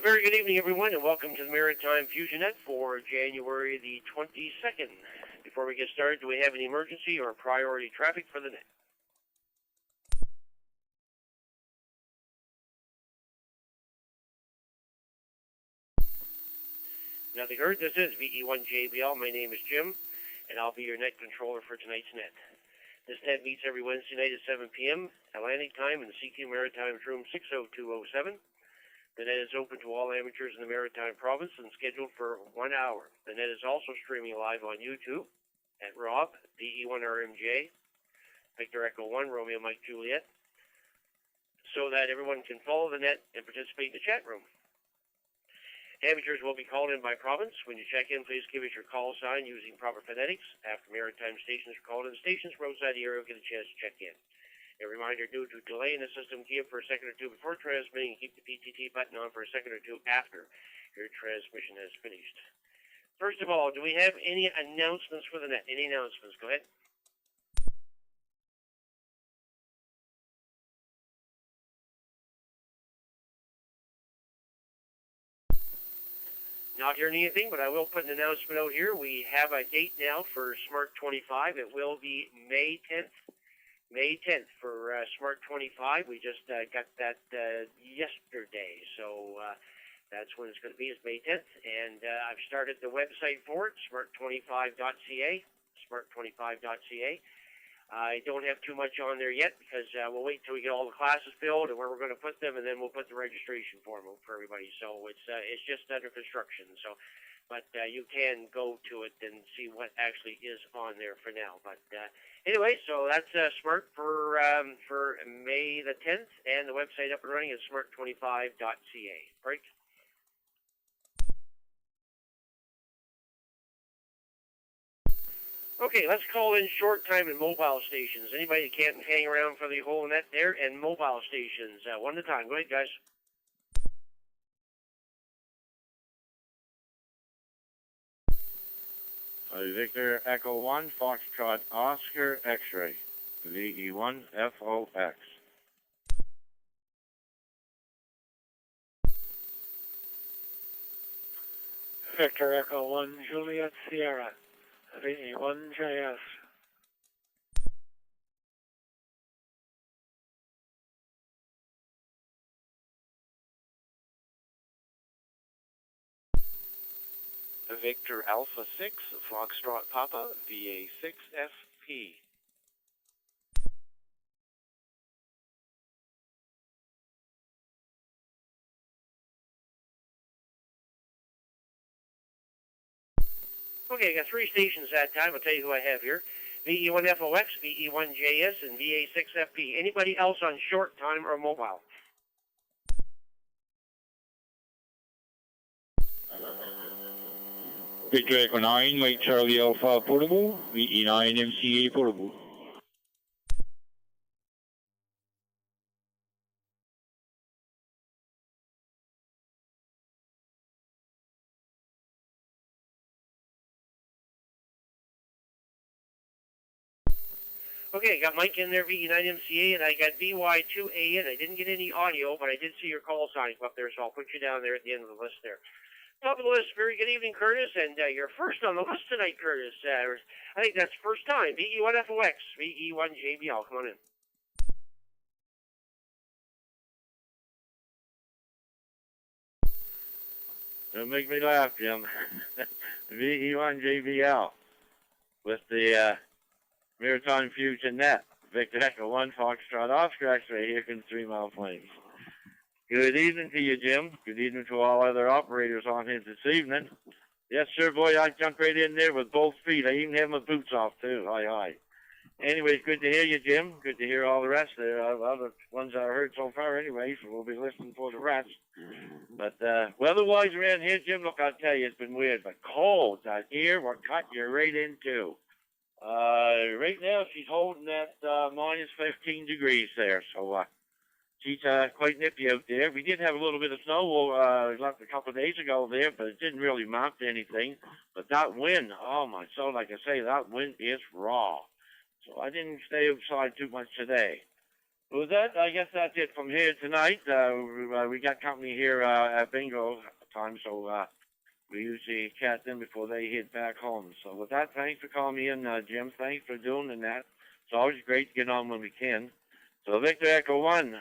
Very good evening, everyone, and welcome to the Maritime Fusion Net for January the 22nd. Before we get started, do we have an emergency or priority traffic for the net? Nothing heard. This is VE1JBL. My name is Jim, and I'll be your net controller for tonight's net. This net meets every Wednesday night at 7 p.m. Atlantic time in the CQ Maritime Room 60207. The net is open to all amateurs in the Maritime Province and scheduled for 1 hour. The net is also streaming live on YouTube at Rob, DE1RMJ, Victor Echo 1, Romeo Mike Juliet, so that everyone can follow the net and participate in the chat room. Amateurs will be called in by province. When you check in, please give us your call sign using proper phonetics. After Maritime stations are called in, stations for outside the area will get a chance to check in. A reminder, due to delay in the system, key up for a second or two before transmitting and keep the PTT button on for a second or two after your transmission has finished. First of all, do we have any announcements for the net? Any announcements? Go ahead. Not hearing anything, but I will put an announcement out here. We have a date now for Smart 25. It will be May 10th. May 10th for Smart 25. We just got that yesterday, so that's when it's going to be, is May 10th. And I've started the website for it, smart25.ca, smart25.ca. I don't have too much on there yet because we'll wait until we get all the classes filled and where we're going to put them, and then we'll put the registration form out for everybody. So it's just under construction. So, but you can go to it and see what actually is on there for now. But anyway, so that's Smart for May the 10th, and the website up and running is smart25.ca. Right? Okay, let's call in short time and mobile stations. Anybody that can't hang around for the whole net there, and mobile stations, one at a time. Go ahead, guys. Victor Echo 1, Foxtrot Oscar X-Ray, VE1 FOX. Victor Echo 1, Juliet Sierra, VE1 JS. Victor Alpha 6, Foxtrot Papa, VA6FP. Okay, I got three stations that time. I'll tell you who I have here. VE1 FOX, VE1 JS, and VA6FP. Anybody else on short time or mobile? Victor Echo 9, Mike Charlie Alpha Portable, VE9 MCA Portable. Okay, got Mike in there, VE9MCA, and I got VY2A in. I didn't get any audio, but I did see your call sign up there, so I'll put you down there at the end of the list there. Top of the list, very good evening, Curtis, and you're first on the list tonight, Curtis. I think that's first time. VE1 FOX, VE1 JBL, come on in. Don't make me laugh, Jim. VE1 JBL with the Maritime Fusion Net. Victor Echo 1, Foxtrot Oscar X-Ray here from 3 Mile Plains. Good evening to you, Jim. Good evening to all other operators on here this evening. Yes, sir, boy, I jumped right in there with both feet. I even have my boots off, too. Hi, hi. Anyways, good to hear you, Jim. Good to hear all the rest there. Other ones I heard so far anyway, so we'll be listening for the rest. But weather-wise around here, Jim, look, I'll tell you, it's been weird. But cold out here, we're cut you right into. Right now, she's holding at minus 15 degrees there, so she's quite nippy out there. We did have a little bit of snow left a couple of days ago there, but it didn't really amount to anything. But that wind, oh my soul, like I say, that wind is raw. So I didn't stay outside too much today. Well, I guess that's it from here tonight. We got company here at bingo time, so we usually chat in before they head back home. So with that, thanks for calling me in, Jim. Thanks for doing that. It's always great to get on when we can. So Victor Echo 1,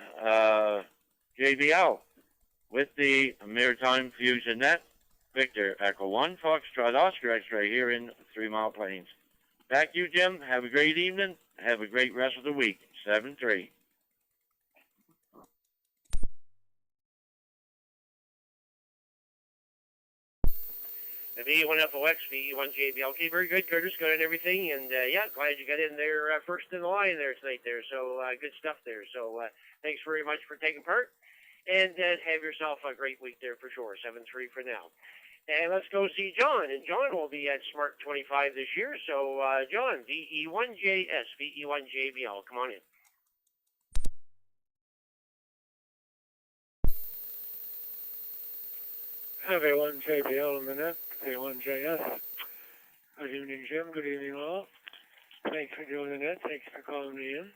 JBL, with the Maritime Fusion Net. Victor Echo 1, Foxtrot Oscar X-ray here in 3 Mile Plains. Back to you, Jim. Have a great evening. Have a great rest of the week. 7-3. The VE1FOX, VE1JBL. Okay, very good, Curtis. Good on everything. And, yeah, glad you got in there first in the line there tonight there. So, good stuff there. So, thanks very much for taking part. And have yourself a great week there for sure. 7-3 for now. And let's go see John. And John will be at Smart 25 this year. So, John, VE1JS, VE1JBL. Come on in. V1JBL in the net, V1JS. Good evening, Jim. Good evening, all. Thanks for doing the net. Thanks for calling me in.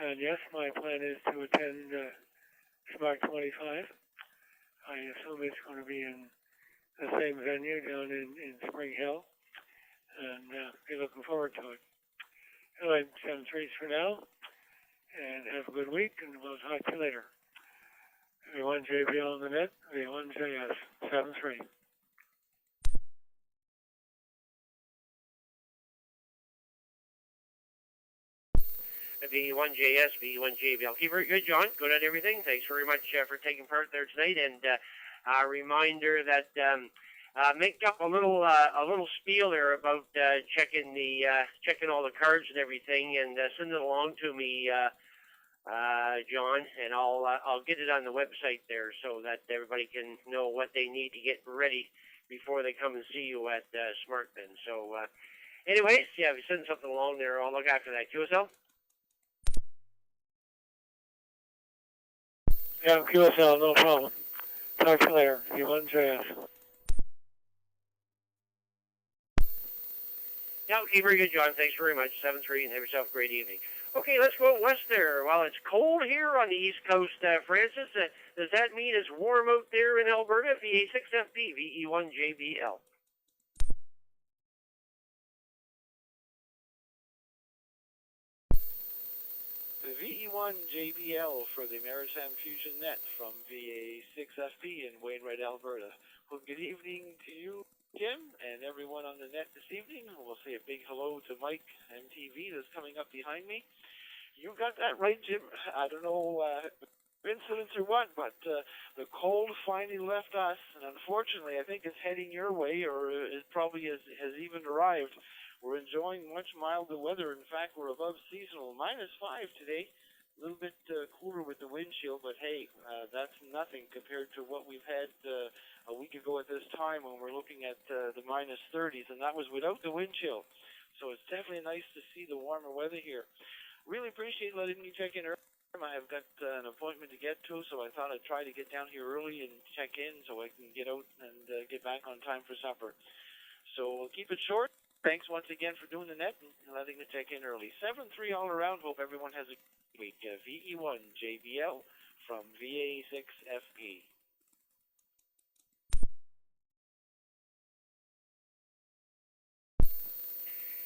And yes, my plan is to attend Smart 25. I assume it's going to be in the same venue down in Spring Hill. And be looking forward to it. Anyway, 7-3 for now. And have a good week, and we'll talk to you later. V1JBL on the net, V1JS, 7-3. VE1JS, VE1JBL. Okay, very good, John. Good on everything. Thanks very much for taking part there tonight. And a reminder that make up a little spiel there about checking all the cards and everything, and send it along to me. John, and I'll get it on the website there so that everybody can know what they need to get ready before they come and see you at Smart then. So, anyways, yeah, if you send something along there, I'll look after that. QSL? Yeah, QSL, no problem. Talk to you later. V1JS. Yeah, okay, very good, John. Thanks very much. 7-3, and have yourself a great evening. Okay, let's go west there. Well, it's cold here on the East Coast, Francis. Does that mean it's warm out there in Alberta? VA6FP, VE1JBL. The VE1JBL for the Maritime Fusion Net from VA6FP in Wainwright, Alberta. Well, good evening to you, Jim, and everyone on the net this evening. We'll say a big hello to Mike MTV that's coming up behind me. You got that right, Jim. I don't know coincidence or what, but the cold finally left us, and unfortunately, I think it's heading your way, or it probably has even arrived. We're enjoying much milder weather. In fact, we're above seasonal, -5 today. A little bit cooler with the wind chill, but hey, that's nothing compared to what we've had a week ago at this time when we're looking at the -30s, and that was without the wind chill. So it's definitely nice to see the warmer weather here. Really appreciate letting me check in early. I have got an appointment to get to, so I thought I'd try to get down here early and check in so I can get out and get back on time for supper. So we'll keep it short. Thanks once again for doing the net and letting me check in early. 7-3 all around. Hope everyone has a good week. VE1JBL from VA6FP.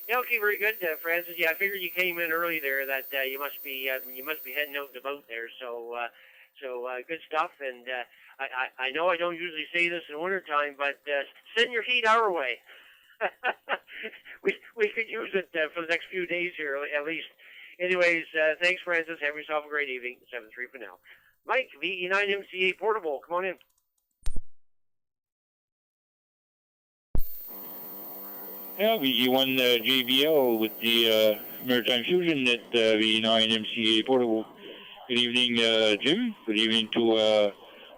Yeah, okay, very good, Francis. Yeah, I figured you came in early there. That you must be heading out and about there. So good stuff. And I know I don't usually say this in wintertime, but send your heat our way. we could use it for the next few days here at least. Anyways, thanks, Francis. Have yourself a great evening. 7-3 for now. Mike, VE9MCA Portable. Come on in. Yeah, VE1JBL with the Maritime Fusion Net VE9MCA Portable. Good evening, Jim. Good evening to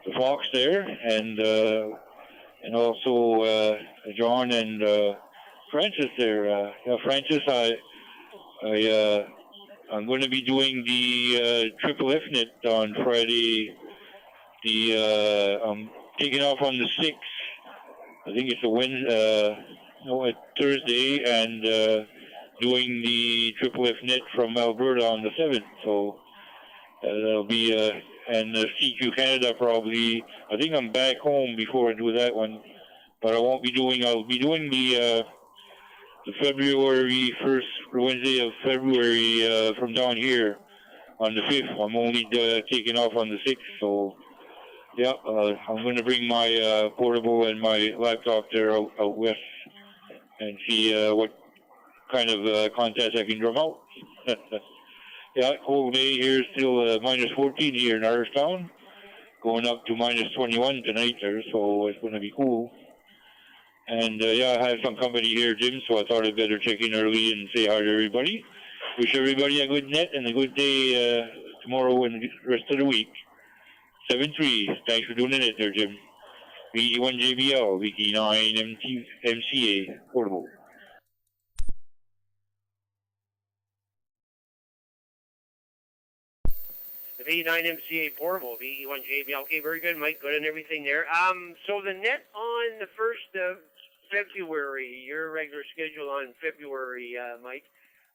the Fox there, and also John and Francis there. Francis, I'm going to be doing the Triple F Net on Friday. I'm taking off on the 6th. I think it's a Thursday, and doing the Triple F Net from Alberta on the 7th. So That'll be, and CQ Canada probably. I think I'm back home before I do that one. But I'll be doing the February 1st, Wednesday of February from down here on the 5th. I'm only taking off on the 6th, so yeah, I'm going to bring my portable and my laptop there out west and see what kind of contest I can drum out. Yeah, cold day here, still minus 14 here in Irishtown, going up to minus 21 tonight there, so it's going to be cool. And yeah, I have some company here, Jim, so I thought I'd better check in early and say hi to everybody. Wish everybody a good net and a good day tomorrow and the rest of the week. 7-3, thanks for doing the net there, Jim. VE1JBL, VT9 MCA, portable. The V9MCA portable, VE1JBL. Okay, very good, Mike. Good and everything there. So the net on the 1st of February, your regular schedule on February, Mike,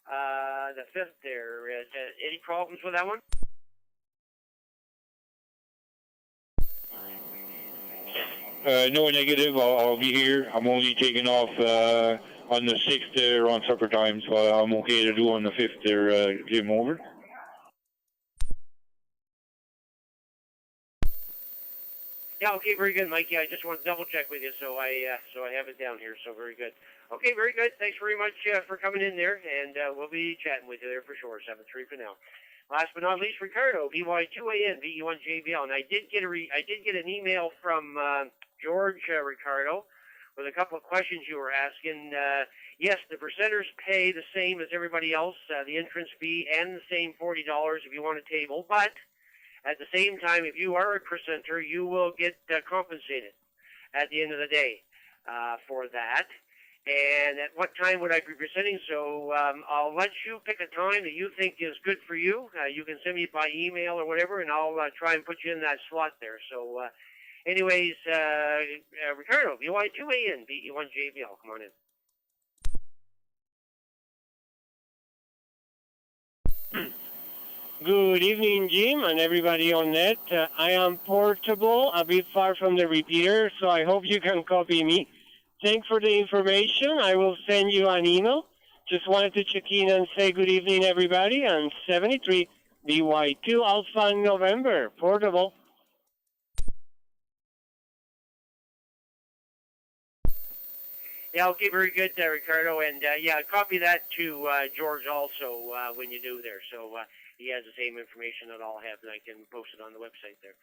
the 5th there. Any problems with that one? No negative. I'll be here. I'm only taking off on the 6th there on supper time, so I'm okay to do on the 5th there, Jim, over. Yeah, okay, very good, Mike. Yeah, I just want to double check with you, so I have it down here. So very good. Okay, very good. Thanks very much for coming in there, and we'll be chatting with you there for sure. 7-3 for now. Last but not least, Ricardo, BY2AN, VE1JBL, and I did get an email from George Ricardo with a couple of questions you were asking. Yes, the presenters pay the same as everybody else, the entrance fee, and the same $40 if you want a table, but at the same time, if you are a presenter, you will get compensated at the end of the day for that. And at what time would I be presenting? So I'll let you pick a time that you think is good for you. You can send me by email or whatever, and I'll try and put you in that slot there. So anyways, Ricardo, BY2AN, VE1JBL, come on in. Good evening, Jim, and everybody on net. I am portable, a bit far from the repeater, so I hope you can copy me. Thanks for the information. I will send you an email. Just wanted to check in and say good evening, everybody, and 73 BY2 Alpha November, portable. Yeah, okay, very good, Ricardo, and yeah, copy that to George also when you do there. So he has the same information that I'll have, and I can post it on the website there.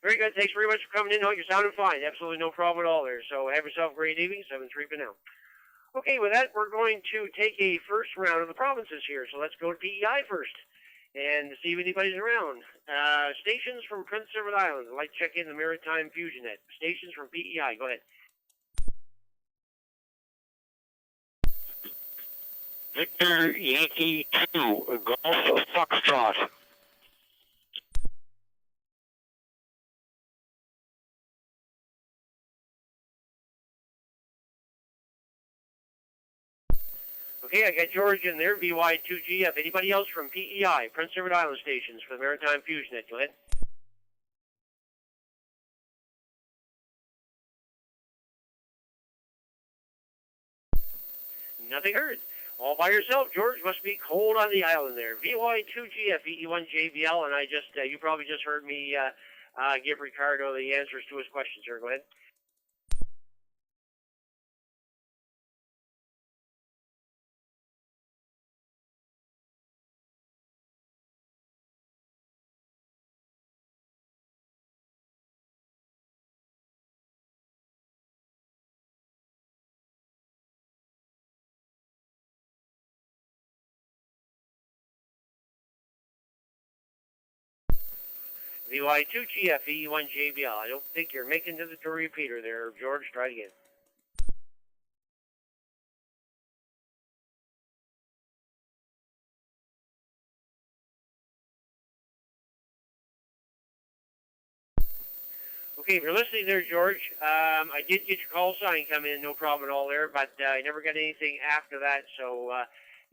Very good. Thanks very much for coming in. Oh, you're sounding fine. Absolutely no problem at all there. So have yourself a great evening. 7-3 for now. Okay, with that, we're going to take a first round of the provinces here. So let's go to PEI first and see if anybody's around. Stations from Prince Edward Island. I'd like to check in the Maritime Fusion Net. Stations from PEI. Go ahead. Victor Yankee 2, Golf Foxtrot. Okay, I got George in there, VY2GF. Anybody else from PEI, Prince Edward Island stations for the Maritime Fusion Net? Go ahead. Nothing heard. All by yourself, George. Must be cold on the island there. VY2GF, VE1JBL, and I just, you probably just heard me give Ricardo the answers to his questions here. Go ahead. VY2GF, VE1JBL. I don't think you're making it to the repeater there, George. Try it again. Okay, if you're listening there, George, I did get your call sign come in, no problem at all there, but I never got anything after that, so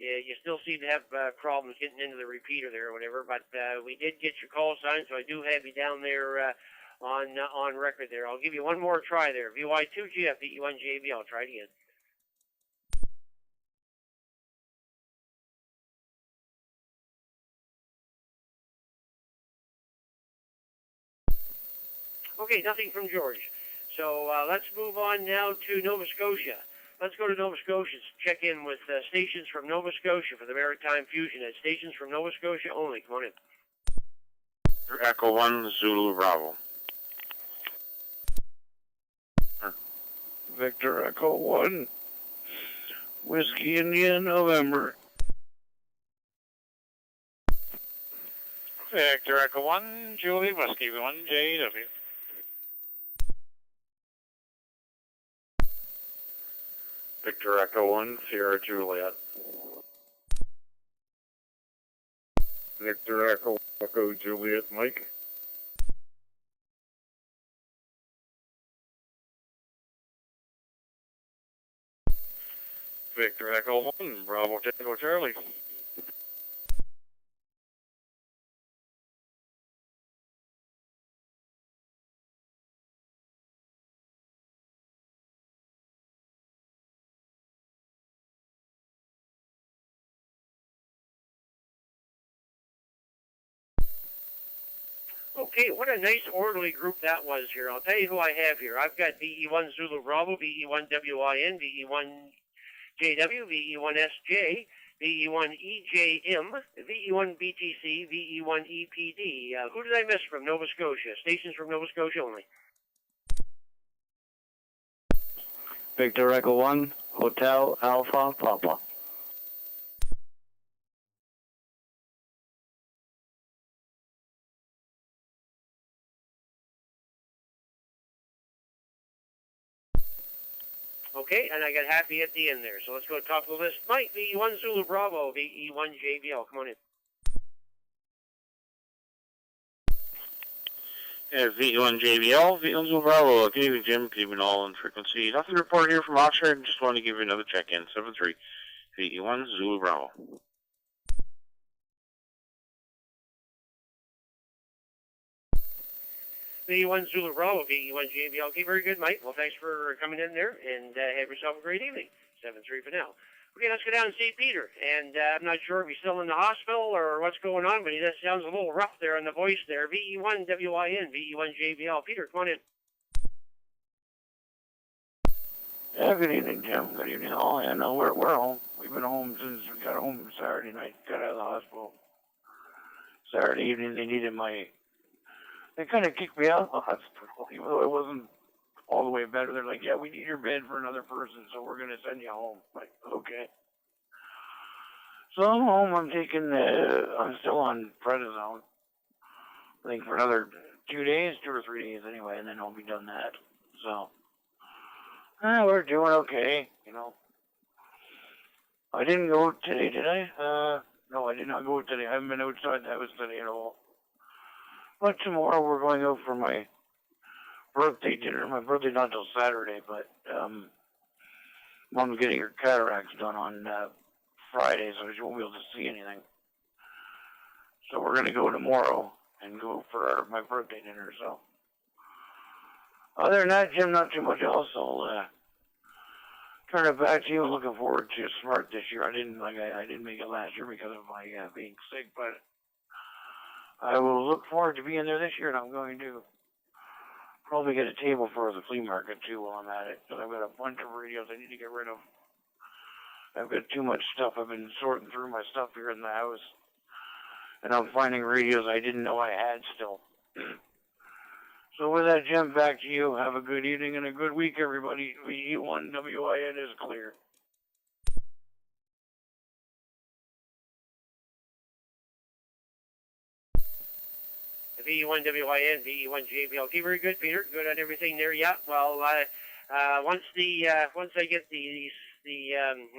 you still seem to have problems getting into the repeater there or whatever, but we did get your call sign, so I do have you down there on record there. I'll give you one more try there. VY2GF, VE1JB, I'll try it again. Okay, nothing from George. So let's move on now to Nova Scotia. Let's go to Nova Scotia, check in with stations from Nova Scotia for the Maritime Fusion Net. Stations from Nova Scotia only. Come on in. Echo 1, Zulu Bravo. Victor Echo 1, Whiskey India November. Victor Echo 1, Julie Whiskey 1, JW. Victor Echo 1, Sierra Juliet. Victor Echo Juliet Mike. Victor Echo 1, Bravo Tango Charlie. Okay, what a nice orderly group that was here. I'll tell you who I have here. I've got VE1 Zulu Bravo, VE1WIN, VE1JW, VE1SJ, VE1EJM, VE1BTC, VE1EPD. Who did I miss from Nova Scotia? Stations from Nova Scotia only. Victor Echo 1, Hotel Alpha Papa. Okay, and I got happy at the end there. So let's go to the top of the list. Mike, VE1 Zulu Bravo, VE1JBL. Come on in. Yeah, VE1 JBL, VE1 Zulu Bravo. Good evening, Jim. Good evening, all on frequency. Nothing to report here from Oxford. Just want to give you another check-in. 7-3, VE1 Zulu Bravo. VE1 Zulu Bravo, VE1JBL. Okay, very good, Mike. Well, thanks for coming in there, and have yourself a great evening. 7-3 for now. Okay, let's go down and see Peter. And I'm not sure if he's still in the hospital or what's going on, but he just sounds a little rough there on the voice there. VE1 WIN, VE1 JBL. Peter, come on in. Yeah, good evening, Jim. Good evening, all. Yeah, no, we're home. We've been home since we got home Saturday night. Got out of the hospital Saturday evening. They kind of kicked me out of the hospital, even though it wasn't all the way better. They're like, yeah, we need your bed for another person, so we're going to send you home. I'm like, okay. So I'm home. I'm still on prednisone. I think for another 2 days, 2 or 3 days anyway, and then I'll be done that. So, we're doing okay, you know. I didn't go today, did I? No, I did not go today. I haven't been outside the house today at all. But tomorrow we're going out for my birthday dinner. My birthday's not until Saturday, but Mom's getting her cataracts done on Friday, so she won't be able to see anything. So we're going to go tomorrow and go for my birthday dinner. So other than that, Jim, not too much else. I'll turn it back to you. I'm looking forward to Smart this year. I didn't make it last year because of my being sick, but I will look forward to being there this year, and I'm going to probably get a table for the flea market, too, while I'm at it. Because I've got a bunch of radios I need to get rid of. I've got too much stuff. I've been sorting through my stuff here in the house, and I'm finding radios I didn't know I had still. So with that, Jim, back to you. Have a good evening and a good week, everybody. VE1 WIN is clear. VE1 WIN, VE1 JBL. Okay, very good, Peter. Good on everything there. Yeah. Well, once I get the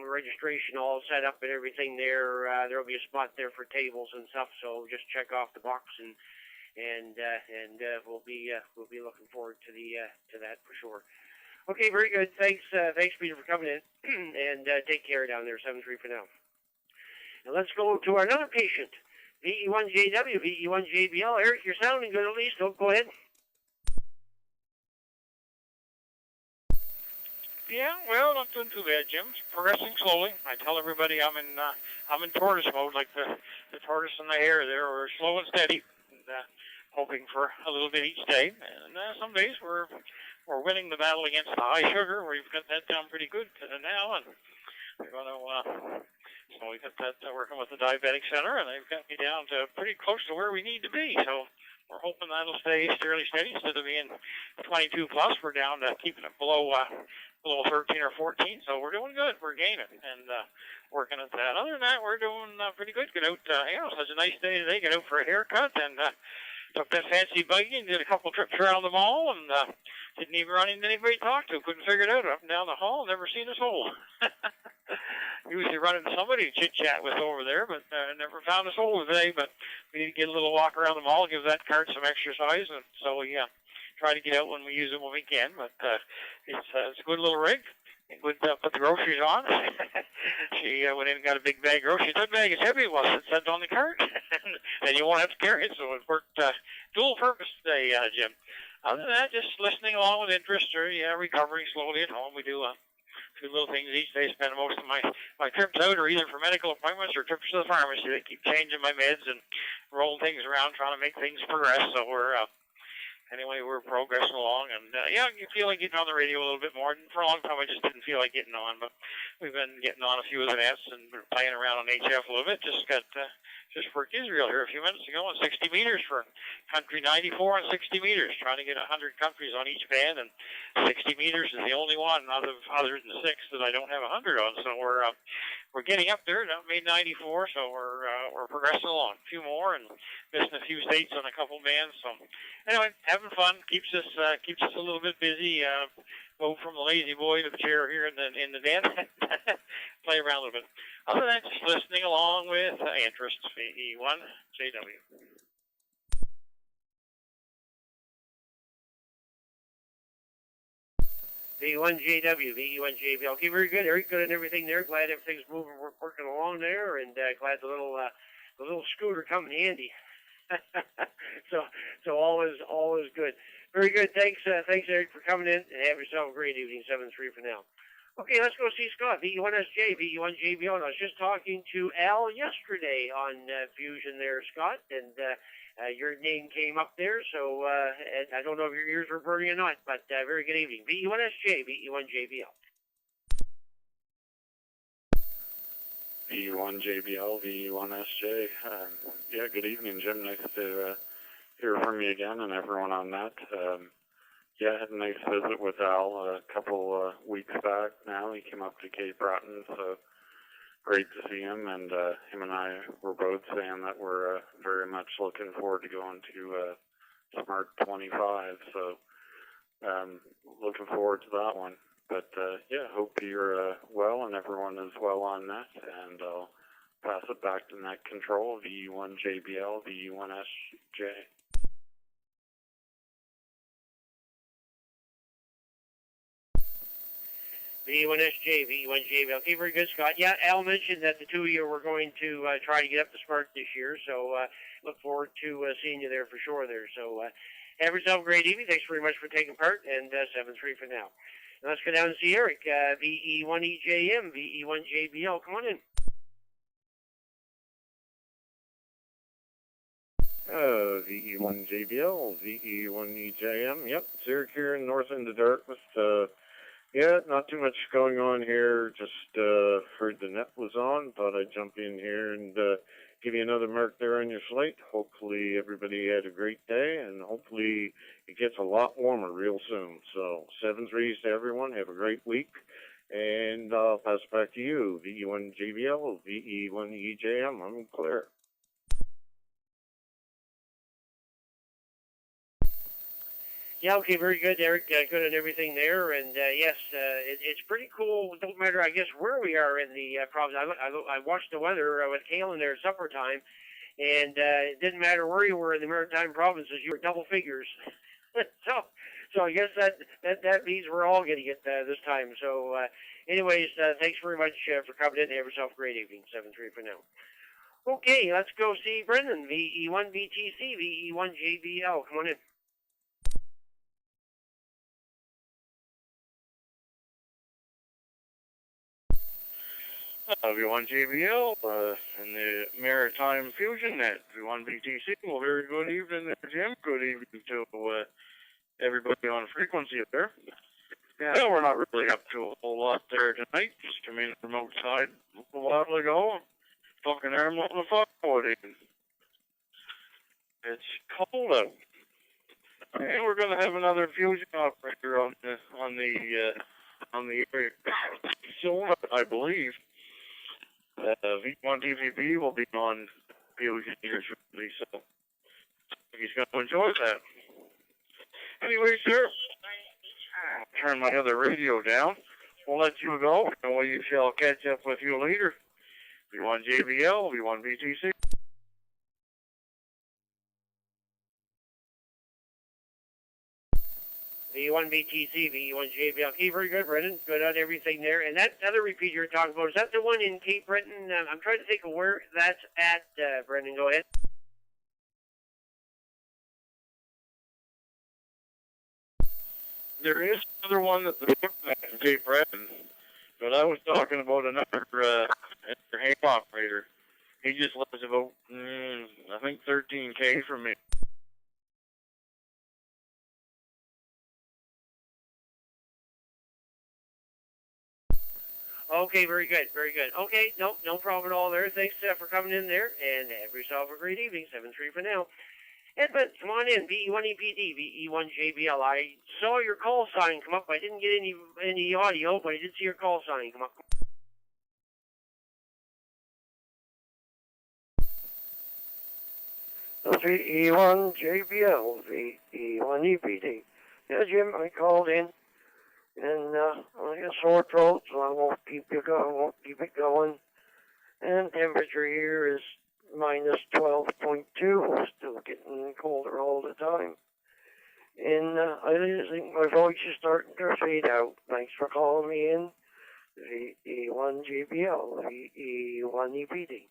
registration all set up and everything there, there'll be a spot there for tables and stuff. So just check off the box and we'll be looking forward to that for sure. Okay, very good. Thanks, Peter, for coming in, and take care down there. 7-3 for now. And let's go to our another patient, VE1JW, VE1JBL. Eric, you're sounding good at least. Oh, go ahead. Yeah, well, not doing too bad, Jim. It's progressing slowly. I tell everybody I'm in tortoise mode, like the tortoise and the hare there. We're slow and steady, and, hoping for a little bit each day. And some days we're winning the battle against the high sugar. We've got that down pretty good now, and we're going to. So we got that working with the diabetic center, and they've got me down to pretty close to where we need to be. So we're hoping that'll stay fairly steady. Instead of being 22 plus, we're down to keeping it below 13 or 14. So we're doing good. We're gaining and working at that. Other than that, we're doing pretty good. Get out. It was such a nice day today. Get out for a haircut and took that fancy buggy and did a couple trips around the mall and didn't even run into anybody to talk to. Couldn't figure it out. Up and down the hall, never seen a soul. Usually run into somebody to chit-chat with over there, but never found a soul today. But we need to get a little walk around the mall, give that cart some exercise, and so yeah, try to get out when we use it when we can. But it's a good little rig. Good, put the groceries on. She went in and got a big bag of groceries. That bag is heavy. It was said on the cart, and you won't have to carry it. So it worked dual purpose today, Jim. Other than that, just listening along with interest, or recovering slowly at home. We do few little things each day. Spend most of my trips out are either for medical appointments or trips to the pharmacy. They keep changing my meds and rolling things around, trying to make things progress. So we're progressing along, and you feel like getting on the radio a little bit more. And for a long time, I just didn't feel like getting on, but we've been getting on a few of the nets and we're playing around on HF a little bit. Just worked Israel here a few minutes ago on 60 meters for country 94 on 60 meters, trying to get 100 countries on each band, and 60 meters is the only one other than 6 that I don't have 100 on. So we're getting up there. Now made 94, so we're progressing along. A few more and missing a few states on a couple bands. So anyway, having fun keeps us a little bit busy. Move from the lazy boy to the chair here in the den. Play around a little bit. Other than that, just listening along with interest. VE1JW. VE1JW, VE1JB. Okay, very good. Very good and everything there. Glad everything's moving, working along there, and glad the little scooter come in handy. so all is good. Very good. Thanks, Eric, for coming in, and have yourself a great evening. 7-3 for now. Okay, let's go see Scott. VE1SJ, VE1JBO. And I was just talking to Al yesterday on Fusion there, Scott, and your name came up there. So and I don't know if your ears were burning or not, but very good evening. VE1SJ, VE1JBL. VE1JBL, VE1SJ. Good evening, Jim. Nice to hear from you again and everyone on that. I had a nice visit with Al a couple weeks back now. He came up to Cape Breton, so great to see him. And him and I were both saying that we're very much looking forward to going to Smart 25. So looking forward to that one. But hope you're well and everyone is well on that. And I'll pass it back to Net Control, VE1JBL, VE1SJ. VE1SJ, VE1JBL. Okay, very good, Scott. Yeah, Al mentioned that the two of you were going to try to get up to Smart this year, so look forward to seeing you there for sure there. So have yourself a great evening. Thanks very much for taking part, and 7-3 for now. Now let's go down and see Eric, VE1EJM, VE1JBL. Come on in. VE1JBL, VE1EJM. Yep, it's Eric here in North End of Dartmouth. Not too much going on here. Just heard the net was on. Thought I'd jump in here and give you another mark there on your flight. Hopefully everybody had a great day, and hopefully it gets a lot warmer real soon. So 7-3s to everyone. Have a great week. And I'll pass it back to you. VE1JBL, VE1EJM. I'm clear. Yeah, okay, very good, Eric. Good and everything there. And yes, it's pretty cool. It don't matter, I guess, where we are in the province. I watched the weather with Kalen there at supper time, and it didn't matter where you were in the Maritime provinces. You were double figures. So I guess that means we're all getting it this time. So Anyways, thanks very much for coming in. Have yourself a great evening. 7-3 for now. Okay, let's go see Brendan. VE1BTC, VE1JBL. Come on in. V1JBL and the Maritime Fusion Net, V1BTC. Well, very good evening there, Jim. Good evening to everybody on frequency up there. Yeah, well, we're not really up to a whole lot there tonight. Just come in from outside a while ago. Fucking arm up in the fuckwood in. It's cold out. And we're gonna have another fusion operator on the area soon, I believe. V1 TVB will be on fusion here shortly, so he's gonna enjoy that. Anyway, sir, I'll turn my other radio down. We'll let you go, and we shall catch up with you later. V1 JBL, V1 BTC. V1BTC, V1JBL. Okay, very good, Brendan. Good on everything there. And that other repeat you're talking about, is that the one in Cape Breton? I'm trying to think of where that's at, Brendan. Go ahead. There is another one that's in Cape Breton, but I was talking about another ham operator. He just lives about, I think, 13K from me. Okay, very good, very good. Okay, no problem at all there. Thanks for coming in there, and have yourself a great evening. 7-3 for now. Edmund, come on in. VE1EPD, VE1JBL. I saw your call sign come up. I didn't get any audio, but I did see your call sign come up. VE1JBL, VE1EPD. Yeah, Jim, I called in. And I got sore throat, so I won't keep it going. And temperature here is minus 12.2. Still getting colder all the time. And I just think my voice is starting to fade out. Thanks for calling me in. VE1JBL, VE1EPD.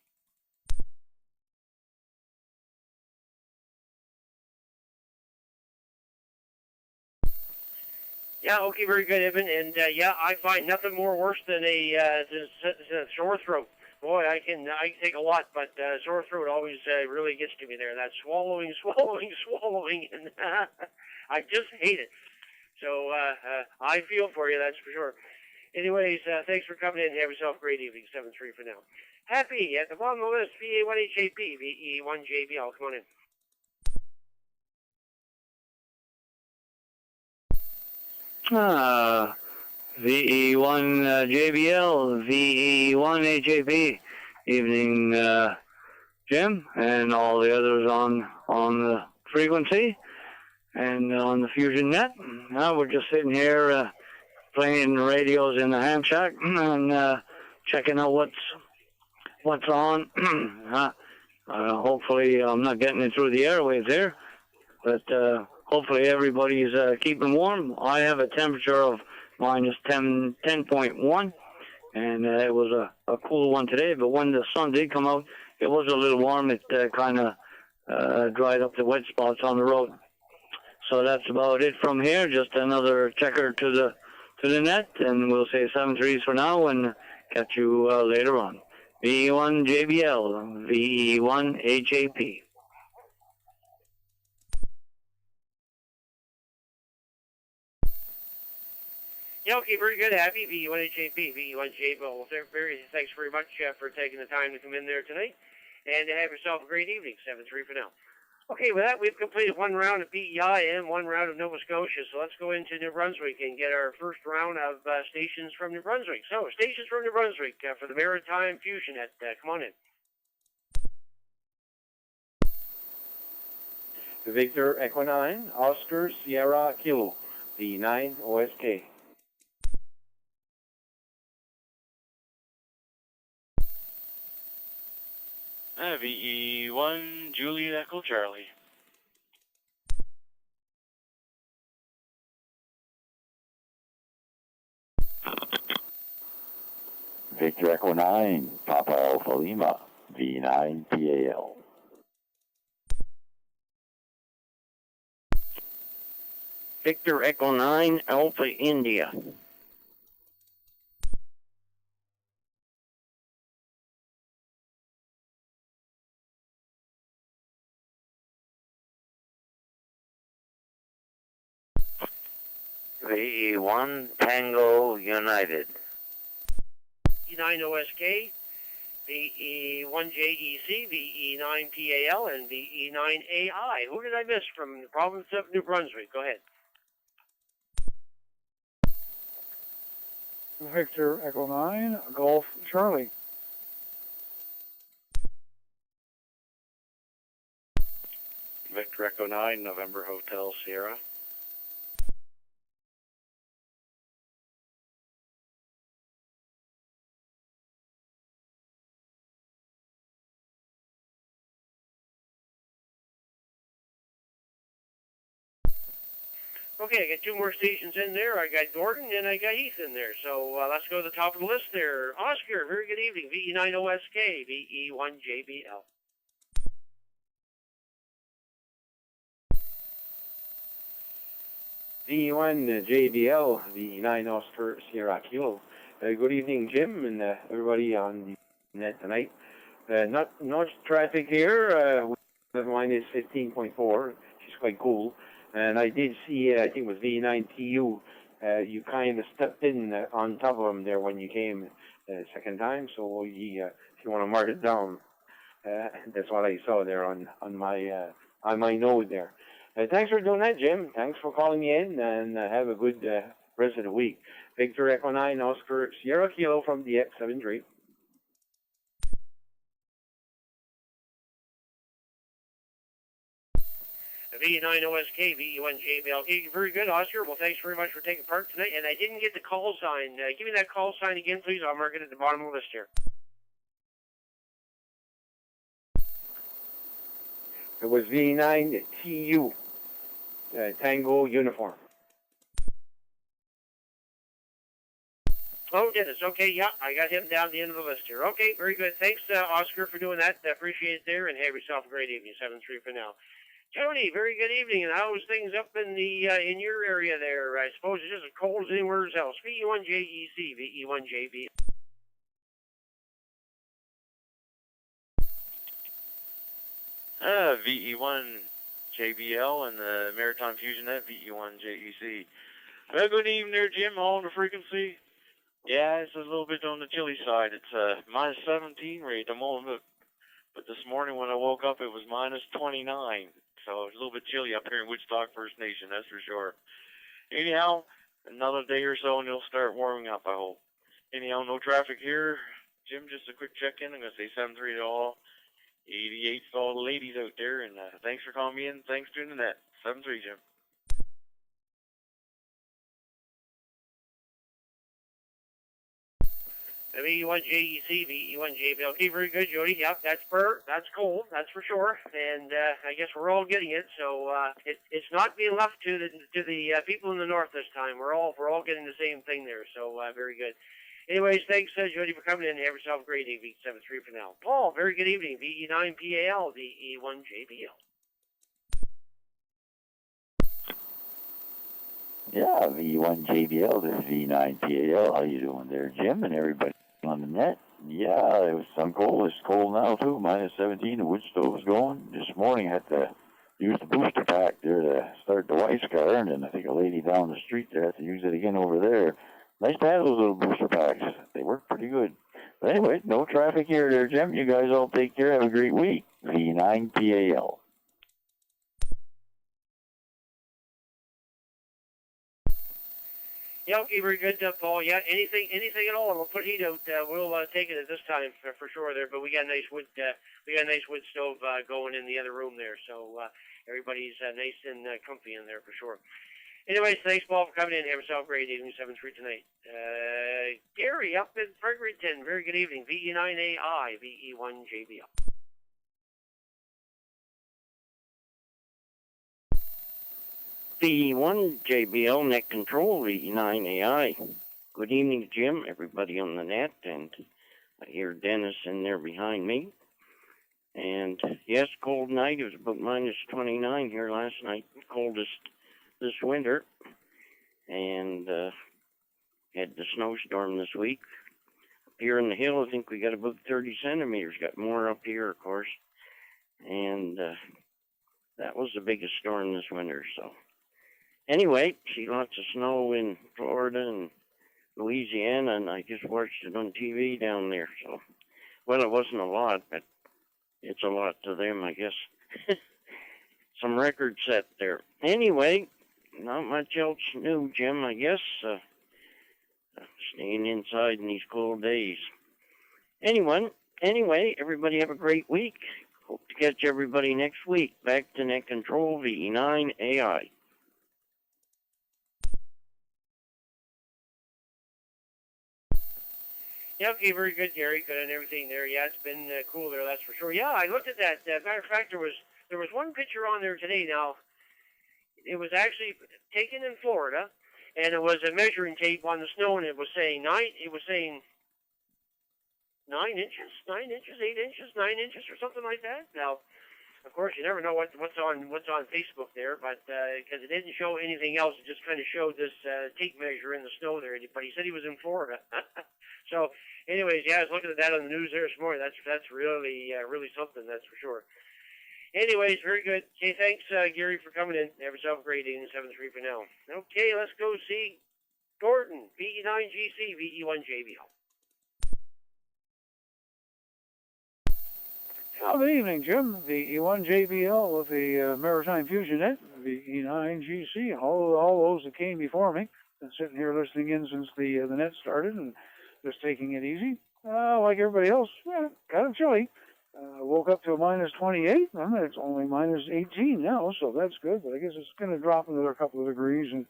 Yeah, okay, very good, Evan. And yeah, I find nothing more worse than a sore throat. Boy, I can take a lot, but sore throat always really gets to me there. That swallowing, and I just hate it. So I feel for you, that's for sure. Anyways, thanks for coming in. Have yourself a great evening. 7-3 for now. Happy at the bottom of the list. VA1HAP, VE1JBL. Come on in. VE1 JBL, VE1 HAP. Evening, Jim, and all the others on the frequency and on the Fusion Net. Now we're just sitting here playing radios in the ham shack and checking out what's on. Hopefully, I'm not getting it through the airwaves there, but hopefully everybody's keeping warm. I have a temperature of minus 10.1, and it was a cool one today, but when the sun did come out, it was a little warm. It kind of dried up the wet spots on the road. So that's about it from here. Just another checker to the net, and we'll say 7-3s for now, and catch you later on. VE1 JBL, VE1 HAP. Yeah, okay, very good. Happy VE1HAP, VE1JBL. Thanks very much for taking the time to come in there tonight, and have yourself a great evening. 7-3 for now. Okay, with that, we've completed one round of PEI and one round of Nova Scotia, so let's go into New Brunswick and get our first round of stations from New Brunswick. So, stations from New Brunswick for the Maritime Fusion Net. Come on in. Victor Echo 9, Oscar Sierra Kilo, V9 OSK. VE1 Juliet Echo Charlie. Victor Echo 9, Papa Alpha Lima, V9 PAL. Victor Echo 9, Alpha India. VE1 Tango United. VE9 OSK, VE1 JEC, VE9 PAL, and VE9 AI. Who did I miss from the province of New Brunswick? Go ahead. Victor Echo 9, Golf Charlie. Victor Echo 9, November Hotel Sierra. Okay, I got two more stations in there. I got Gordon and I got Heath in there. So let's go to the top of the list there. Oscar, very good evening. VE9 OSK, VE1 JBL. VE1 JBL, VE9 Oscar Sierra Kilo. Good evening, Jim, and everybody on the net tonight. Not much traffic here. The line is 15.4, which is quite cool. And I did see, I think it was VE9 TU. You kind of stepped in on top of them there when you came second time. So if you want to mark it down, that's what I saw there on my node there. Thanks for doing that, Jim. Thanks for calling me in, and have a good rest of the week. Victor Echo 9 Oscar Sierra Kilo from the X73. VE9 OSK, VE1 JBL. Okay, very good, Oscar. Well, thanks very much for taking part tonight. And I didn't get the call sign. Give me that call sign again, please. I'll mark it at the bottom of the list here. It was VE9 TU, Tango Uniform. Oh, Dennis. Okay, yeah, I got him down at the end of the list here. Okay, very good. Thanks, Oscar, for doing that. Appreciate it there, and have yourself a great evening. 7-3 for now. Tony, very good evening, and how's things up in your area there? I suppose it's just as cold as anywhere else. VE1 JEC, VE1 JB. VE1 JBL and the Maritime Fusion Net, VE1 JEC. Well, good evening there, Jim, all on the frequency. Yeah, it's a little bit on the chilly side. It's minus 17 right at the moment, but this morning when I woke up, it was minus 29. So it's a little bit chilly up here in Woodstock First Nation, that's for sure. Anyhow, another day or so and it'll start warming up, I hope. Anyhow, no traffic here. Jim, just a quick check-in. I'm going to say 7-3 to all. 88 to all the ladies out there, and thanks for calling me in. Thanks for doing that. 7-3, Jim. VE1 JEC, VE1 JBL. Okay, very good, Jody. Yep, that's cold, that's for sure. And I guess we're all getting it. So it's not being left to the people in the north this time. We're all getting the same thing there. So very good. Anyways, thanks, Jody, for coming in. Have yourself a great evening. 7-3 for now. Paul, very good evening. VE9 PAL, VE1 JBL. Yeah, V1 JBL, this is V9 PAL. How you doing there, Jim, and everybody on the net? Yeah, it was some cold. It's cold now, too. Minus 17, the wood stove is going. This morning I had to use the booster pack there to start the Weiss car, and then I think a lady down the street there had to use it again over there. Nice to have those little booster packs. They work pretty good. But anyway, no traffic here there, Jim. You guys all take care. Have a great week. V9 PAL. Yeah, okay, very good, Paul. Yeah, anything at all, and we'll put heat out. We'll take it at this time for sure there. But we got a nice wood, stove going in the other room there, so everybody's nice and comfy in there for sure. Anyways, thanks, Paul, for coming in. Have yourself a great evening. 7-3 tonight. Gary up in Fredericton. Very good evening. VE9AI, VE1 JBL. VE1 JBL Net Control, VE9 AI. Good evening, Jim, everybody on the net, and I hear Dennis in there behind me. And yes, cold night. It was about minus 29 here last night, coldest this winter. And had the snowstorm this week. Up here in the hill, I think we got about 30 centimeters. Got more up here, of course. And that was the biggest storm this winter. So anyway, see lots of snow in Florida and Louisiana, and I just watched it on TV down there. So, well, it wasn't a lot, but it's a lot to them, I guess. Some record set there. Anyway, not much else new, Jim, I guess. Staying inside in these cold days. Anyway, everybody have a great week. Hope to catch everybody next week. Back to Net Control VE9 AI. Yeah, okay, very good, Gary. Good on everything there. Yeah, it's been cool there, that's for sure. Yeah, I looked at that. Matter of fact, there was one picture on there today. Now, it was actually taken in Florida, and it was a measuring tape on the snow, and it was saying 9 inches, 8 inches, 9 inches, or something like that. Now, of course, you never know what's on Facebook there, but because it didn't show anything else, it just kind of showed this tape measure in the snow there. But he said he was in Florida. So, anyways, yeah, I was looking at that on the news there this morning. That's really something, that's for sure. Anyways, very good. Okay, thanks, Gary, for coming in. Have yourself a great evening. 7-3 for now. Okay, let's go see Gordon, VE9GC, VE1JBL. Good evening, Jim. The E1JBL with the Maritime Fusion Net, the E9GC, all those that came before me. Been sitting here listening in since the net started and just taking it easy. Like everybody else, kind of chilly. Woke up to a minus 28, and it's only minus 18 now, so that's good. But I guess it's going to drop another couple of degrees and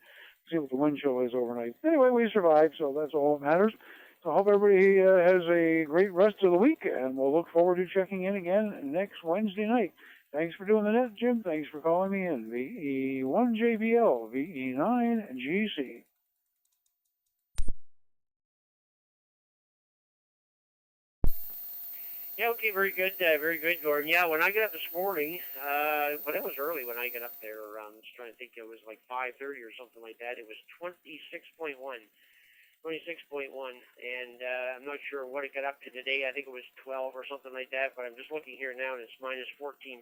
see what the wind chill is overnight. Anyway, we survived, so that's all that matters. So I hope everybody has a great rest of the week, and we'll look forward to checking in again next Wednesday night. Thanks for doing the net, Jim. Thanks for calling me in. VE1JBL, VE9GC. Yeah, okay, very good, Gordon. Yeah, when I got up this morning, but it was early when I got up there around, I was trying to think, it was like 5:30 or something like that. It was 26.1, and I'm not sure what it got up to today. I think it was 12 or something like that, but I'm just looking here now, and it's minus 14.6.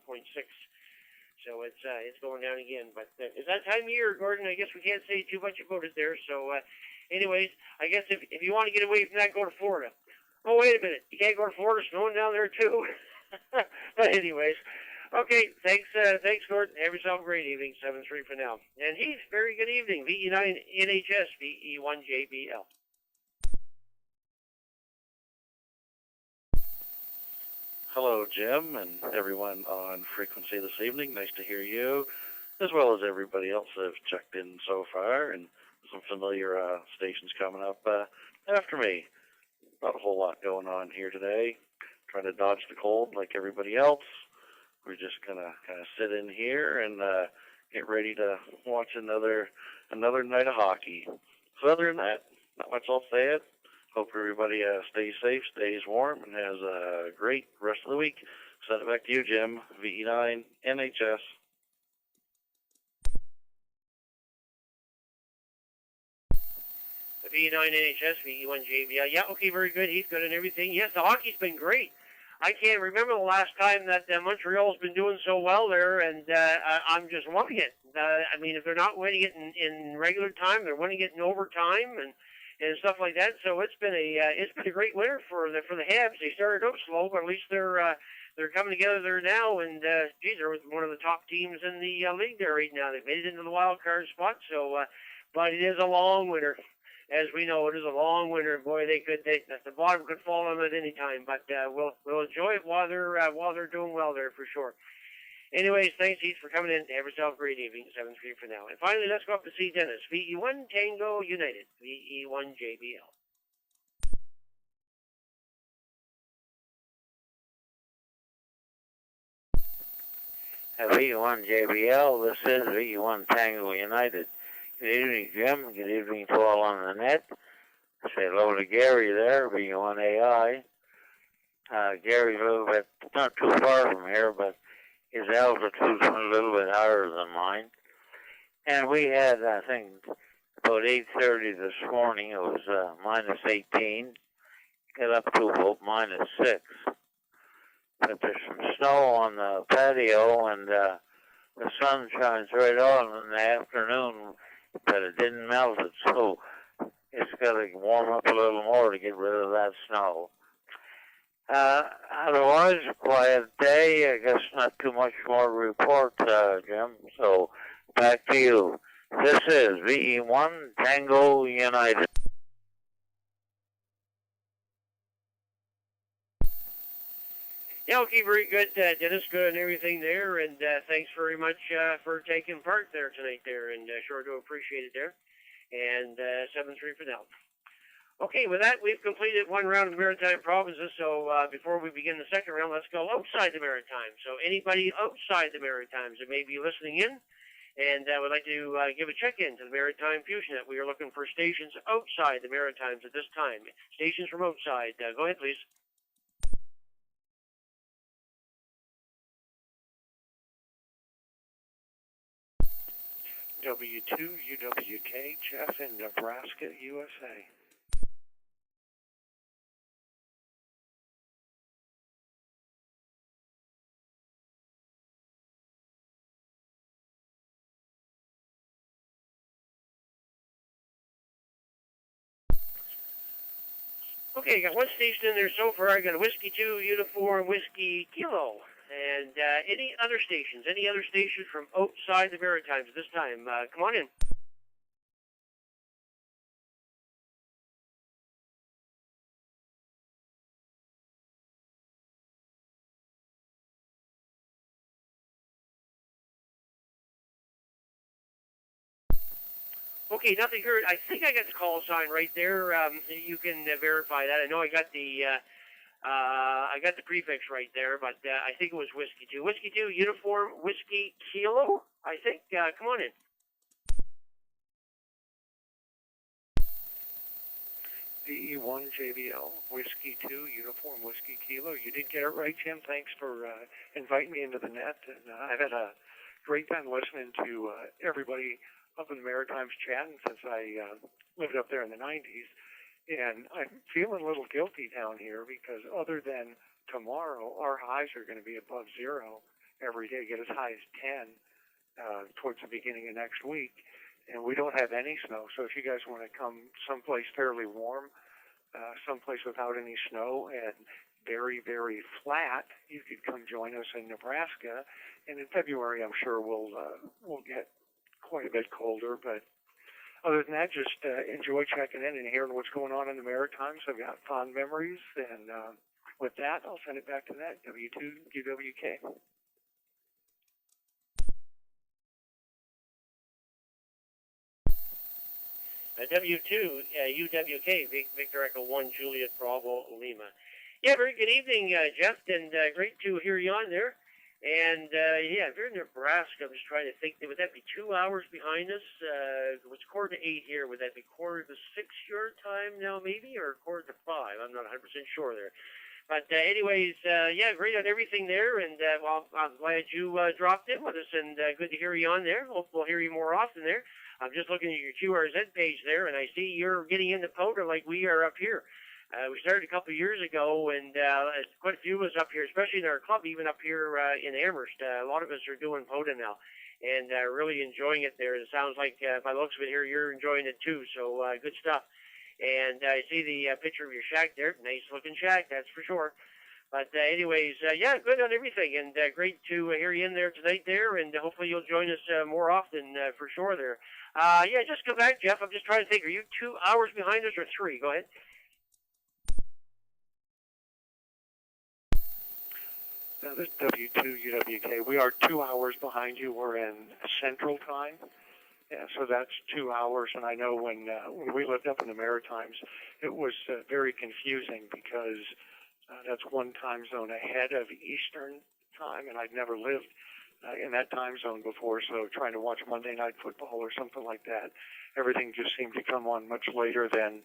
So it's going down again. But it's that time of year, Gordon. I guess we can't say too much about it there. So, anyways, I guess if you want to get away from that, go to Florida. Oh, wait a minute. You can't go to Florida, snowing down there, too. But anyways, okay, thanks, Gordon. Have yourself a great evening. 7-3 for now. And Heath, very good evening. VE9 NHS, VE1JBL. Hello, Jim, and everyone on frequency this evening. Nice to hear you, as well as everybody else that have checked in so far, and some familiar stations coming up after me. Not a whole lot going on here today. Trying to dodge the cold like everybody else. We're just gonna kind of sit in here and get ready to watch another night of hockey. So other than that, not much else to add. Hope everybody stays safe, stays warm, and has a great rest of the week. Send it back to you, Jim. VE9 NHS. VE9 NHS, VE1JBL. Yeah, okay, very good. He's good and everything. Yes, the hockey's been great. I can't remember the last time that Montreal's been doing so well there, and I'm just loving it. I mean, if they're not winning it in regular time, they're winning it in overtime and stuff like that. So it's been a great winter for the Habs. They started out slow, but at least they're coming together there now. And geez, they're one of the top teams in the league there right now. They made it into the wild card spot. So, but it is a long winter. As we know, it is a long winter. Boy, the bottom could fall on it any time. But we'll enjoy it while they're doing well there for sure. Anyways, thanks, Heath, for coming in. Have yourself a great evening. 7-3 for now. And finally, let's go up to see Dennis. VE1 Tango United. VE1JBL. VE1JBL, this is VE1 Tango United. Good evening, Jim. Good evening to all on the net. Say hello to Gary there, V1AI. Gary's a little bit, not too far from here, but his altitude's a little bit higher than mine. And we had, I think, about 8:30 this morning, it was minus 18. Got up to about minus 6. But there's some snow on the patio, and the sun shines right on in the afternoon, but it didn't melt it, so it's got to warm up a little more to get rid of that snow. Otherwise, quiet day. I guess not too much more to report, Jim. So back to you. This is VE1 Tango United. Yeah, okay, very good, Dennis. Good and everything there, and thanks very much for taking part there tonight there, and sure do appreciate it there. And 7-3 for now. Okay, with that, we've completed one round of Maritime provinces, so before we begin the second round, let's go outside the Maritimes. So anybody outside the Maritimes that may be listening in, and would like to give a check-in to the Maritime Fusion Net. We are looking for stations outside the Maritimes at this time. Stations from outside. Go ahead, please. W2 UWK, Jeff in Nebraska, USA. Okay, got one station in there so far. I got a Whiskey 2, Uniform, Whiskey Kilo. And any other stations from outside the Maritimes at this time? Come on in. Okay, nothing heard. I think I got the call sign right there. You can verify that. I know I got the prefix right there, but I think it was Whiskey 2. Whiskey 2, Uniform, Whiskey Kilo, I think. Come on in. VE1 JBL, Whiskey 2, Uniform, Whiskey Kilo. You did get it right, Jim. Thanks for inviting me into the net. And I've had a great time listening to everybody up in the Maritimes chatting since I lived up there in the 90s. And I'm feeling a little guilty down here because other than tomorrow, our highs are going to be above 0 every day, get as high as 10 towards the beginning of next week. And we don't have any snow. So if you guys want to come someplace fairly warm, someplace without any snow and very, very flat, you could come join us in Nebraska. And in February, I'm sure we'll get quite a bit colder, but other than that, just enjoy checking in and hearing what's going on in the Maritimes. I've got fond memories, and with that, I'll send it back to that, W2 UWK. W2 UWK, Victor Echo 1, Juliet Bravo Lima. Yeah, very good evening, Jeff, and great to hear you on there. And, yeah, if you're in Nebraska, I'm just trying to think, would that be 2 hours behind us? It's 7:45 here. Would that be 5:45 your time now, maybe, or 5:45? I'm not 100% sure there. But anyways, yeah, great on everything there, and, well, I'm glad you dropped in with us, and good to hear you on there. Hope we'll hear you more often there. I'm just looking at your QRZ page there, and I see you're getting into powder like we are up here. We started a couple of years ago, and quite a few of us up here, especially in our club, even up here in Amherst. A lot of us are doing POTA now, and really enjoying it there. It sounds like, by the looks of it here, you're enjoying it too, so good stuff. And I see the picture of your shack there. Nice-looking shack, that's for sure. But anyways, yeah, good on everything, and great to hear you in there tonight there, and hopefully you'll join us more often for sure there. Yeah, just come back, Jeff. I'm just trying to think. Are you 2 hours behind us or 3? Go ahead. Now, this W2 UWK, we are 2 hours behind you. We're in Central Time. Yeah, so that's 2 hours. And I know when we lived up in the Maritimes, it was very confusing because that's one time zone ahead of Eastern Time, and I'd never lived in that time zone before, so trying to watch Monday Night Football or something like that, everything just seemed to come on much later than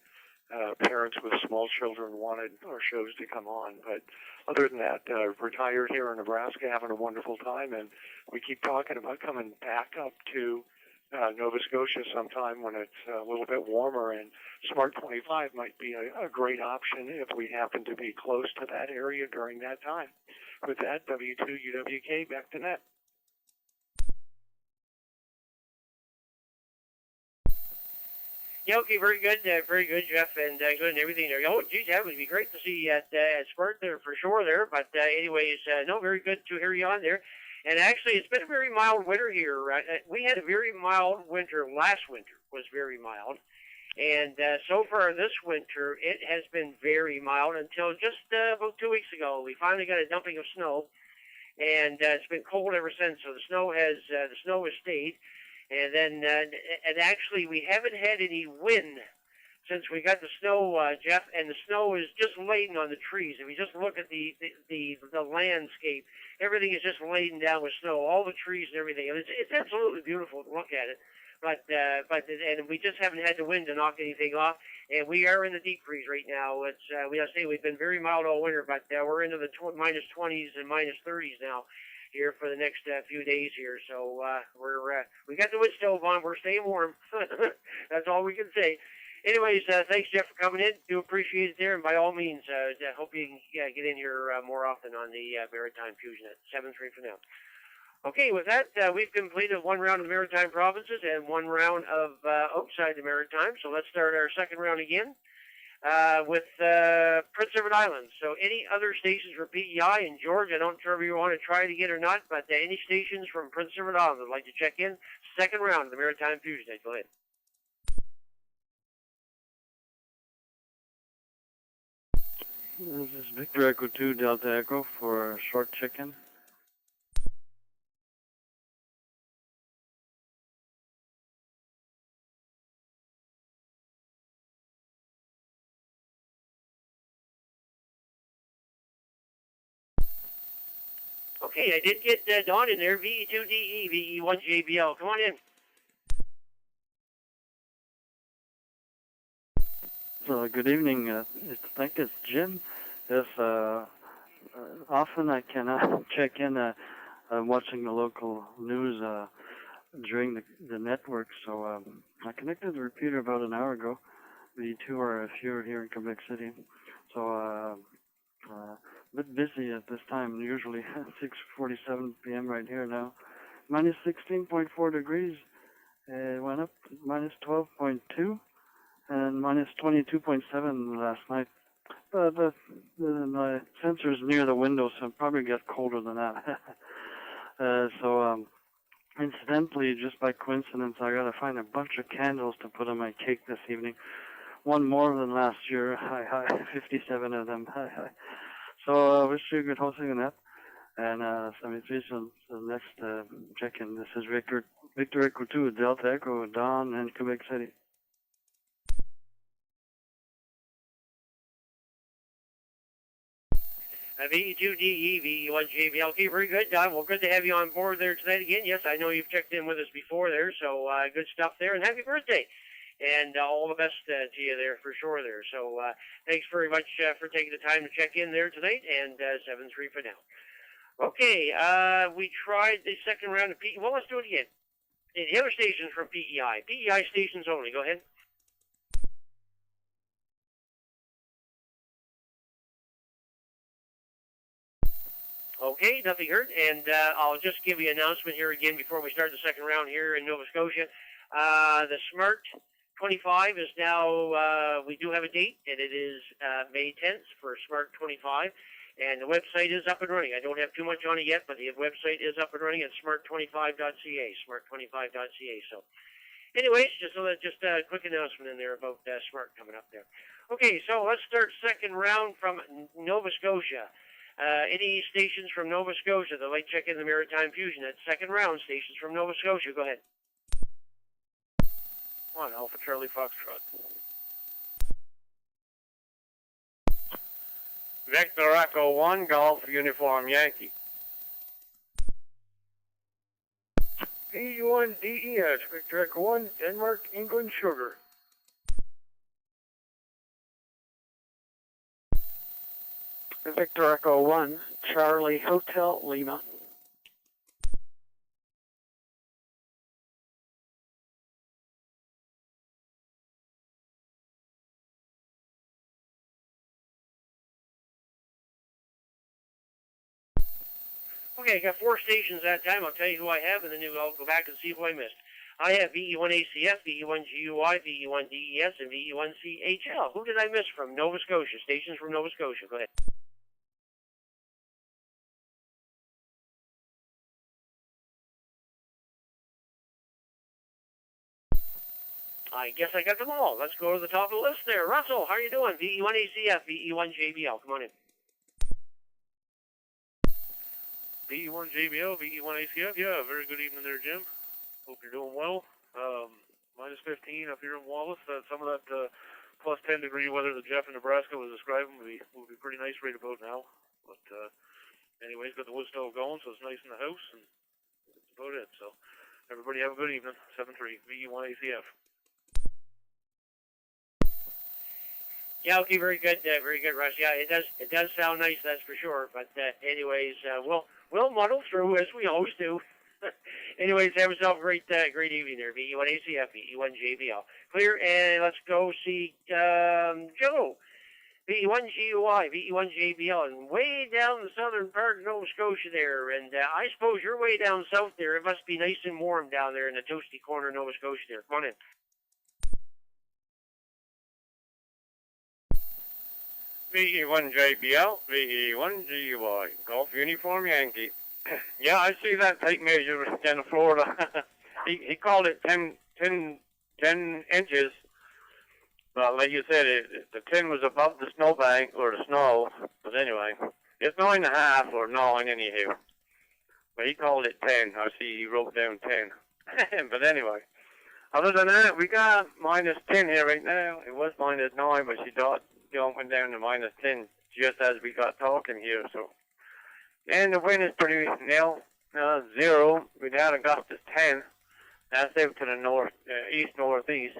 parents with small children wanted our shows to come on. But other than that, retired here in Nebraska, having a wonderful time, and we keep talking about coming back up to Nova Scotia sometime when it's a little bit warmer, and Smart 25 might be a great option if we happen to be close to that area during that time. With that, W2UWK, back to net. Yeah, okay, very good, Jeff, and good and everything there. Oh, geez, that would be great to see at Spurt there for sure there. But anyways, no, very good to hear you on there. And actually, it's been a very mild winter here. We had a very mild winter. Last winter was very mild. And so far this winter, it has been very mild until just about 2 weeks ago. We finally got a dumping of snow, and it's been cold ever since. So the snow has stayed. And then, and actually, we haven't had any wind since we got the snow, Jeff. And the snow is just laden on the trees. If you just look at the landscape, everything is just laden down with snow. All the trees and everything. And it's absolutely beautiful to look at it. And we just haven't had the wind to knock anything off. And we are in the deep freeze right now. It's we gotta say we've been very mild all winter, but we're into the minus 20s and minus 30s now here for the next few days here. So we got the wood stove on. We're staying warm. That's all we can say. Anyways, thanks, Jeff, for coming in. Do appreciate it there. And by all means, hope you can get in here more often on the Maritime Fusion Net. 7-3 for now. Okay, with that, we've completed one round of the Maritime Provinces and one round of outside the Maritime. So let's start our second round again. With Prince Edward Island. So any other stations for PEI and George, I don't know if you want to try it again or not, but any stations from Prince Edward Island would like to check in. Second round of the Maritime Fusion Net. Go ahead. This is Victor Echo 2 Delta Echo for a short check-in. Okay, I did get Dawn in there. VE2DE, VE1JBL. Come on in. So good evening. I think it's Jim. Yes, often I cannot check in. I'm watching the local news during the network, so I connected the repeater about an hour ago. The two are fewer here in Quebec City, so a bit busy at this time. Usually 6:47 p.m. right here now. Minus 16.4 degrees. It went up minus 12.2 and minus 22.7 last night. But my sensor's near the window, so it probably get colder than that. Incidentally, just by coincidence, I gotta find a bunch of candles to put on my cake this evening. One more than last year. Hi, 57 of them. Hi. So wish you good hosting on that. And 73 on the next check-in. This is Victor Echo 2, Delta Echo, Dawn, and Quebec City. VE2DE, VE1JBL. Okay, very good, Don. Well, good to have you on board there tonight again. Yes, I know you've checked in with us before there, so good stuff there. And happy birthday. And all the best to you there for sure there. So thanks very much for taking the time to check in there tonight. And 7-3 for now. Okay, we tried the second round of PEI. Well, let's do it again. The other stations from PEI. PEI stations only. Go ahead. Okay, nothing heard, and I'll just give you an announcement here again before we start the second round here in Nova Scotia. The Smart 25 is now, we do have a date, and it is May 10th for Smart 25, and the website is up and running. I don't have too much on it yet, but the website is up and running at smart25.ca, smart25.ca. So, anyways, just a quick announcement in there about Smart coming up there. Okay, so let's start second round from Nova Scotia. Any stations from Nova Scotia that like check in the Maritime Fusion at second round, stations from Nova Scotia, go ahead. 1 Alpha Charlie Foxtrot. Victor Echo 1 Golf Uniform Yankee. E1DES, Victor Echo 1 Denmark England Sugar. Victor Echo 1, Charlie Hotel Lima. Okay, I got 4 stations that time. I'll tell you who I have, and then I'll go back and see who I missed. I have VE1ACF, VE1GUI, VE1DES, and VE1CHL. Who did I miss from Nova Scotia? Stations from Nova Scotia. Go ahead. I guess I got them all. Let's go to the top of the list there. Russell, how are you doing? VE1ACF, VE1JBL. Come on in. VE1JBL, VE1ACF. Yeah, very good evening there, Jim. Hope you're doing well. Minus 15 up here in Wallace. Some of that plus 10 degree weather that Jeff in Nebraska was describing will be pretty nice right about now. But anyways, got the wood stove going, so it's nice in the house, and that's about it. So everybody have a good evening. 7-3, VE1ACF. Yeah, okay, very good, Russ. Yeah, it does sound nice, that's for sure. But anyways, we'll muddle through as we always do. Anyways, have yourself a great evening there. VE1ACF, VE1JBL. Clear, and let's go see Joe. VE1GUI, VE1JBL, and way down the southern part of Nova Scotia there. And I suppose you're way down south there. It must be nice and warm down there in the toasty corner of Nova Scotia there. Come on in. VE1JBL, VE1GUI, Golf Uniform Yankee. Yeah, I see that tape measure down in Florida. he called it 10 inches. But like you said, the 10 was above the snowbank or the snow. But anyway, it's 9.5 or 9 anyhow. But he called it 10. I see he wrote down 10. But anyway, other than that, we got minus 10 here right now. It was minus 9, but she thought went down to minus 10 just as we got talking here. So, and the wind is pretty nil, 0. We'd had a gust of 10. That's out to the north, east northeast.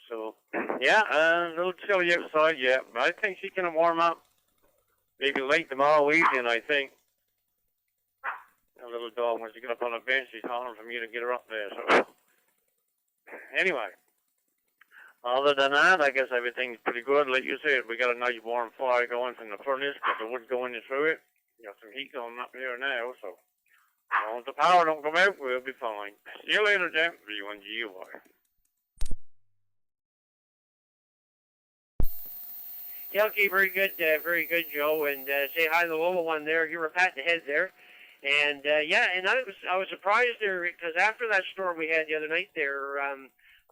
So, yeah, a little chilly outside, yeah. But I think she's gonna warm up maybe late tomorrow evening. I think. A little dog wants to get up on a bench. She's hollering for me to get her up there. So, anyway. Other than that, I guess everything's pretty good. Like you said, we got a nice warm fire going from the furnace, got the wood going through it. Got some heat going up here now, so as long as the power don't come out, we'll be fine. See you later, Jim. V1GUI. Yeah, okay, very good, Joe. And say hi to the little one there. You were patting the head there. And yeah, and I was surprised there because after that storm we had the other night there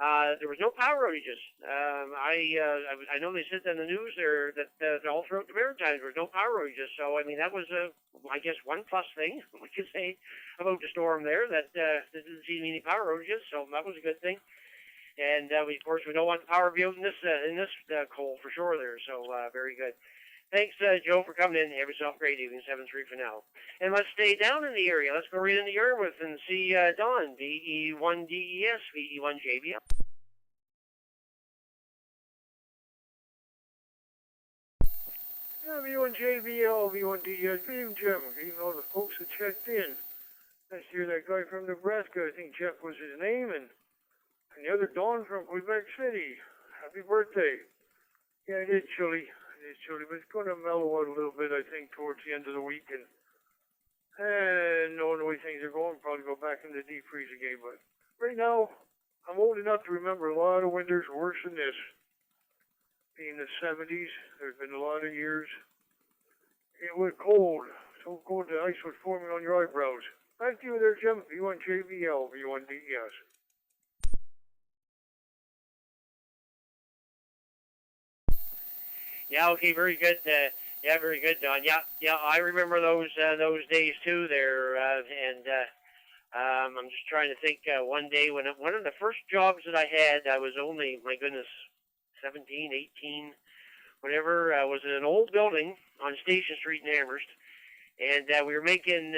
was no power outages. I know they said in the news there that all throughout the Maritimes there was no power outages. So I mean that was I guess one plus thing we could say about the storm there that there didn't seem any power outages. So that was a good thing. And of course we don't want the power to be out in this cold for sure there. So very good. Thanks, Joe, for coming in. Have yourself a great evening. 7-3 for now. And let's stay down in the area. Let's go right into Yarmouth and see Don, VE1DES, VE1JBL. Yeah, V1JBL, V1DES, Dream Jim. Even all the folks that checked in. Nice to hear that guy from Nebraska. I think Jeff was his name, and the other Don from Quebec City. Happy birthday. Yeah, it is chilly. It's chilly, but it's going to mellow out a little bit, I think, towards the end of the week. And knowing the way things are going, probably go back into deep freeze again. But right now, I'm old enough to remember a lot of winters worse than this. Being the 70s, there's been a lot of years. It was cold. So cold the ice was forming on your eyebrows. Back to you there, Jim. V1JBL, V1DES. Yeah, okay, very good. Yeah, very good, Don. Yeah, I remember those days too there. I'm just trying to think. One day when one of the first jobs that I had, I was only, my goodness, 17, 18, whatever. Was in an old building on Station Street in Amherst, and we were making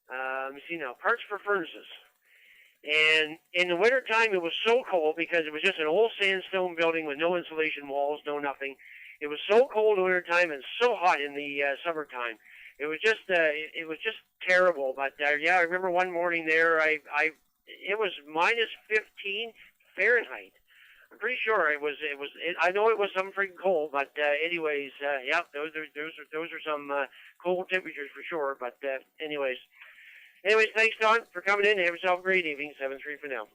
let me see now, parts for furnaces. And in the wintertime, it was so cold because it was just an old sandstone building with no insulation walls, no nothing. It was so cold in the wintertime and so hot in the summertime. It was just terrible. But yeah, I remember one morning there, it was minus 15 Fahrenheit. I'm pretty sure it was. I know it was some freaking cold, but anyways, yeah, those are some cold temperatures for sure. But anyways, thanks Don for coming in. Have yourself a great evening. 7-3 for now.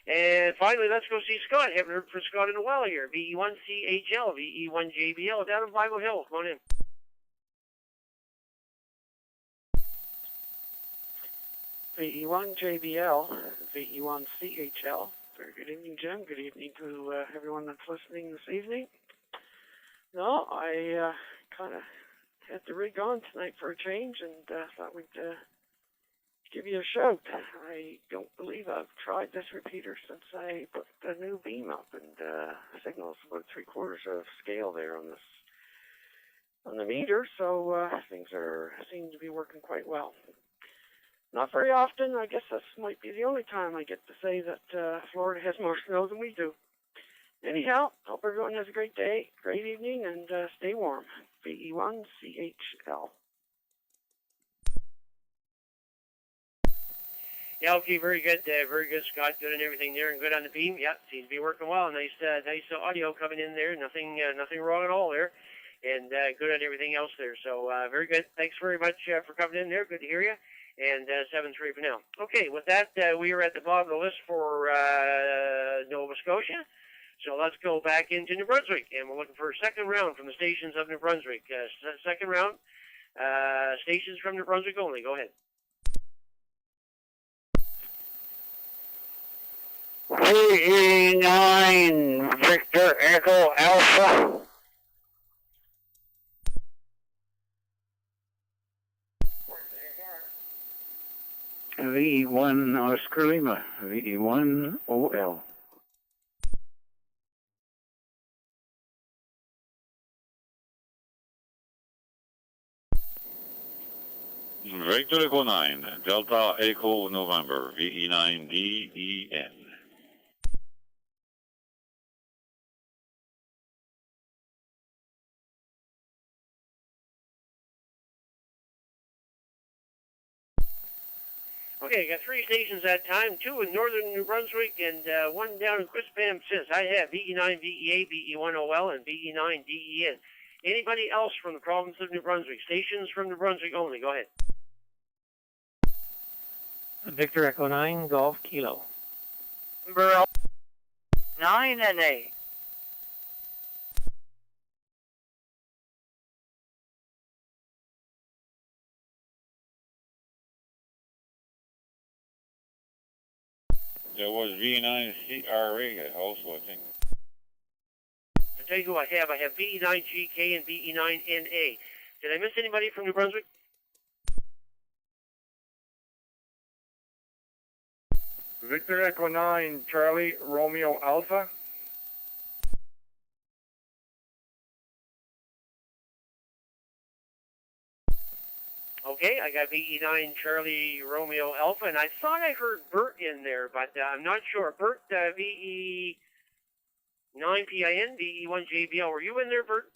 And finally, let's go see Scott. Haven't heard from Scott in a while here. VE1CHL, VE1JBL down in Bible Hill. Come on in. VE1JBL, VE1CHL. Very good evening, Jim. Good evening to everyone that's listening this evening. No, I kind of had the rig on tonight for a change and thought we'd give you a shout. I don't believe I've tried this repeater since I put the new beam up, and signal's about 3/4 of scale there on the meter, so things seem to be working quite well. Not very often. I guess this might be the only time I get to say that Florida has more snow than we do. Anyhow, hope everyone has a great day, great evening, and stay warm. VE1CHL. Yeah, okay, very good, Scott. Good on everything there, and good on the beam. Yeah, seems to be working well. Nice audio coming in there. Nothing wrong at all there, and good on everything else there. So very good. Thanks very much for coming in there. Good to hear you. And 7-3 for now. Okay, with that, we are at the bottom of the list for Nova Scotia. So let's go back into New Brunswick, and we're looking for a second round from the stations of New Brunswick. Second round, stations from New Brunswick only. Go ahead. VE9 Victor Echo Alpha. VE1 Oscar Lima, VE1 OL. Victor Echo 9, Delta Echo November, VE9DEN. Okay, I got 3 stations that time, 2 in northern New Brunswick and 1 down in Quispam. I have VE9 VEA, VE1 OL, and VE9 DEN. Anybody else from the province of New Brunswick? Stations from New Brunswick only. Go ahead. Victor Echo 9, Golf Kilo. Number 9 and 8. There was VE9CRA also, I think. I'll tell you who I have. I have VE9GK and VE9NA. Did I miss anybody from New Brunswick? Victor Echo 9, Charlie Romeo Alpha. Okay, I got VE9 Charlie Romeo Alpha, and I thought I heard Bert in there, but I'm not sure. Bert, VE9 PIN, VE1 JBL. Were you in there, Bert?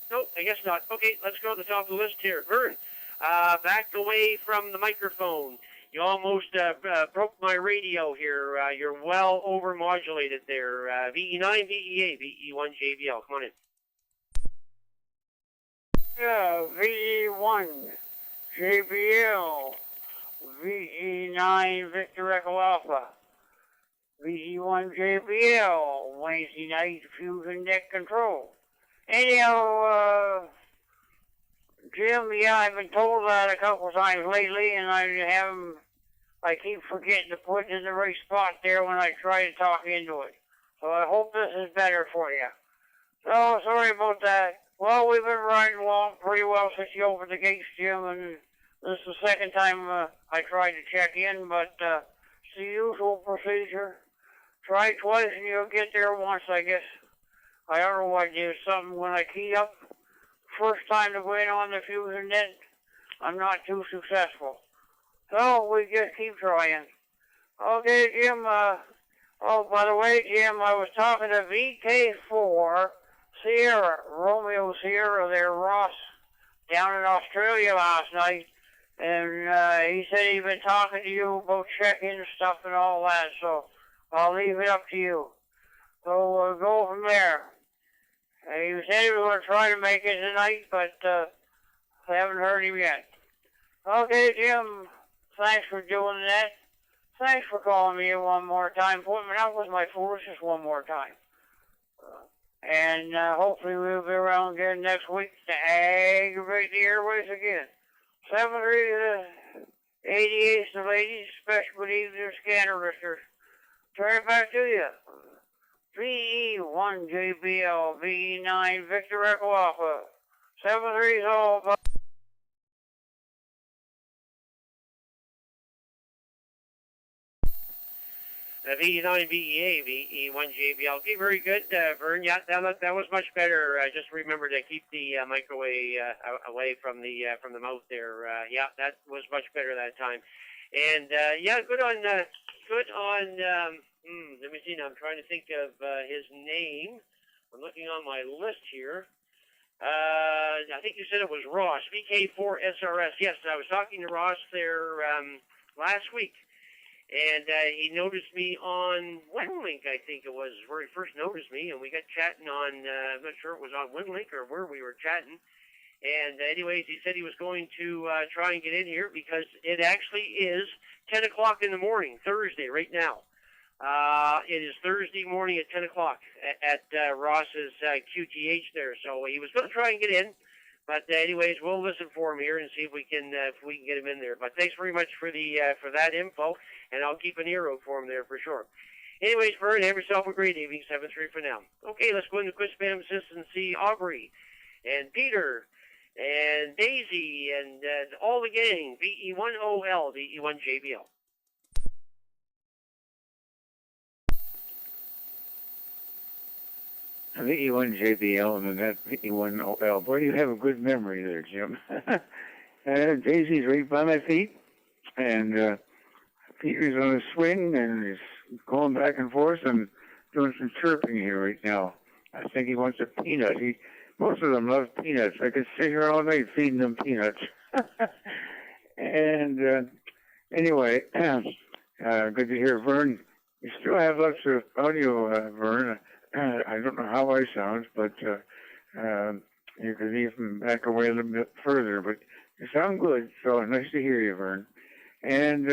Nope, I guess not. Okay, let's go to the top of the list here. Vern, back away from the microphone. You almost broke my radio here. You're well over-modulated there. VE9 VEA, VE1 JBL. Come on in. Yeah, VE1 JBL, VE9 Victor Echo Alpha, VE1 JBL, Wednesday night Fusion Net Control. Anyhow, Jim, yeah, I've been told that a couple times lately, and I keep forgetting to put it in the right spot there when I try to talk into it. So I hope this is better for you. So, sorry about that. Well, we've been riding along pretty well since you opened the gates, Jim, and this is the second time I tried to check in, but it's the usual procedure. Try twice and you'll get there once, I guess. I don't know what it is, something when I key up, first time to go in on the Fusion Net, I'm not too successful. So we just keep trying. Okay, Jim, oh, by the way, Jim, I was talking to VK4 Sierra, Romeo Sierra there, Ross, down in Australia last night, and he said he'd been talking to you about check-in stuff and all that, so I'll leave it up to you. So we'll go from there. He said he was going to try to make it tonight, but I haven't heard him yet. Okay, Jim, thanks for doing that. Thanks for calling me one more time, putting me up with my foolishness one more time. And hopefully we'll be around again next week to aggravate the airways again. 7-3-88, the ladies, special good evening, scanner listeners. Turn it back to you. VE1JBL, VE9, Victor Echo Alpha. 7-3's all about. VE9, VEA, VE1JBL. Okay, very good, Vern. Yeah, that was much better. Just remember to keep the microwave away from the mouth there. Yeah, that was much better that time. And yeah, good on. Let me see now. I'm trying to think of his name. I'm looking on my list here. I think you said it was Ross, VK4SRS. Yes, I was talking to Ross there last week. And he noticed me on WinLink, I think it was, where he first noticed me, and we got chatting on, I'm not sure it was on WinLink or where we were chatting. And anyways, he said he was going to try and get in here because it actually is 10 o'clock in the morning, Thursday, right now. It is Thursday morning at 10 o'clock at Ross's QTH there. So he was going to try and get in. But anyways, we'll listen for him here and see if we can get him in there. But thanks very much for that info, and I'll keep an ear out for him there for sure. Anyways, Vern, have yourself a great evening. 7-3 for now. Okay, let's go into Quiz Spam Assist and see Aubrey and Peter and Daisy and all the gang. VE1OL, VE1JBL. VE1JBL and then VE1OL. Boy, you have a good memory there, Jim. Daisy's right by my feet, and Peter's on a swing, and he's going back and forth and doing some chirping here right now. I think he wants a peanut. Most of them love peanuts. I could sit here all night feeding them peanuts. And anyway, good to hear, Vern. You still have lots of audio, Vern. I don't know how I sound, but you could even back away a little bit further. But you sound good, so nice to hear you, Vern. And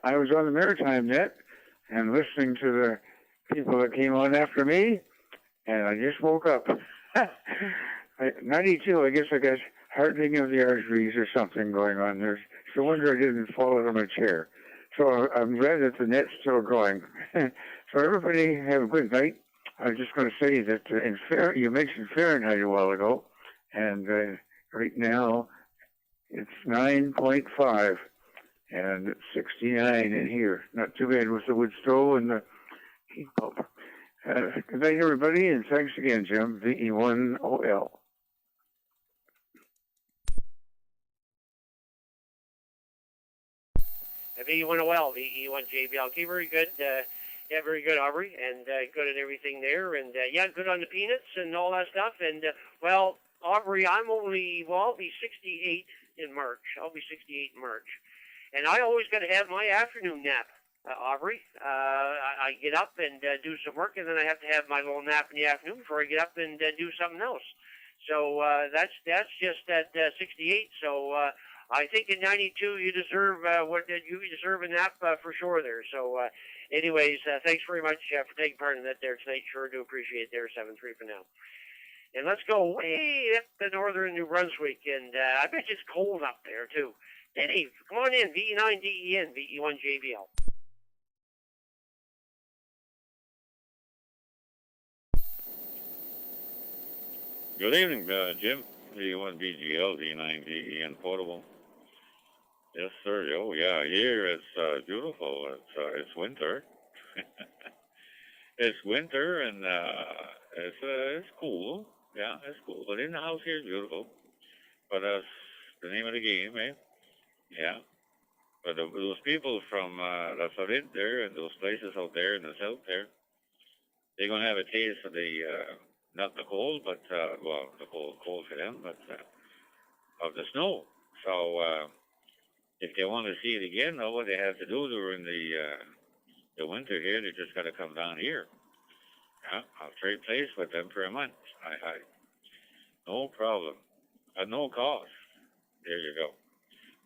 I was on the Maritime Net and listening to the people that came on after me, and I just woke up. 92, I guess I got hardening of the arteries or something going on there. It's a wonder I didn't fall out of my chair. So I'm glad that the net's still going. So everybody have a good night. I was just going to say that you mentioned Fahrenheit a while ago, and right now it's 9.5, and it's 69 in here. Not too bad with the wood stove and the heat pump. Good night, everybody, and thanks again, Jim. VE1OL. VE1OL, VE1JBL. Okay, very good. Yeah, very good, Aubrey, and good at everything there. And yeah, good on the peanuts and all that stuff. And well, Aubrey, I'll be 68 in March. I'll be 68 in March. And I always got to have my afternoon nap, Aubrey. I get up and do some work, and then I have to have my little nap in the afternoon before I get up and do something else. So that's just at 68. So I think in 92 you deserve you deserve a nap for sure there. So anyways, thanks very much for taking part in that there tonight. Sure do appreciate it there. 7-3 for now. And let's go way up to northern New Brunswick, and I bet it's cold up there too. Dave, come on in. VE9 DEN, VE1JBL. Good evening, Jim. VE1 BGL, VE9 DEN Portable. Yes, sir. Oh, yeah. Here it's beautiful. It's winter. It's winter, and it's cool. Yeah, that's cool. But in the house here is beautiful. But that's the name of the game, eh? Yeah. But those people from that's out in there and those places out there in the south there, they're gonna have a taste of the not the cold, but well, the cold for them, but of the snow. So if they want to see it again, know what they have to do during the winter here. They just got to come down here. Yeah, I'll trade place with them for a month. I no problem, at no cost. There you go.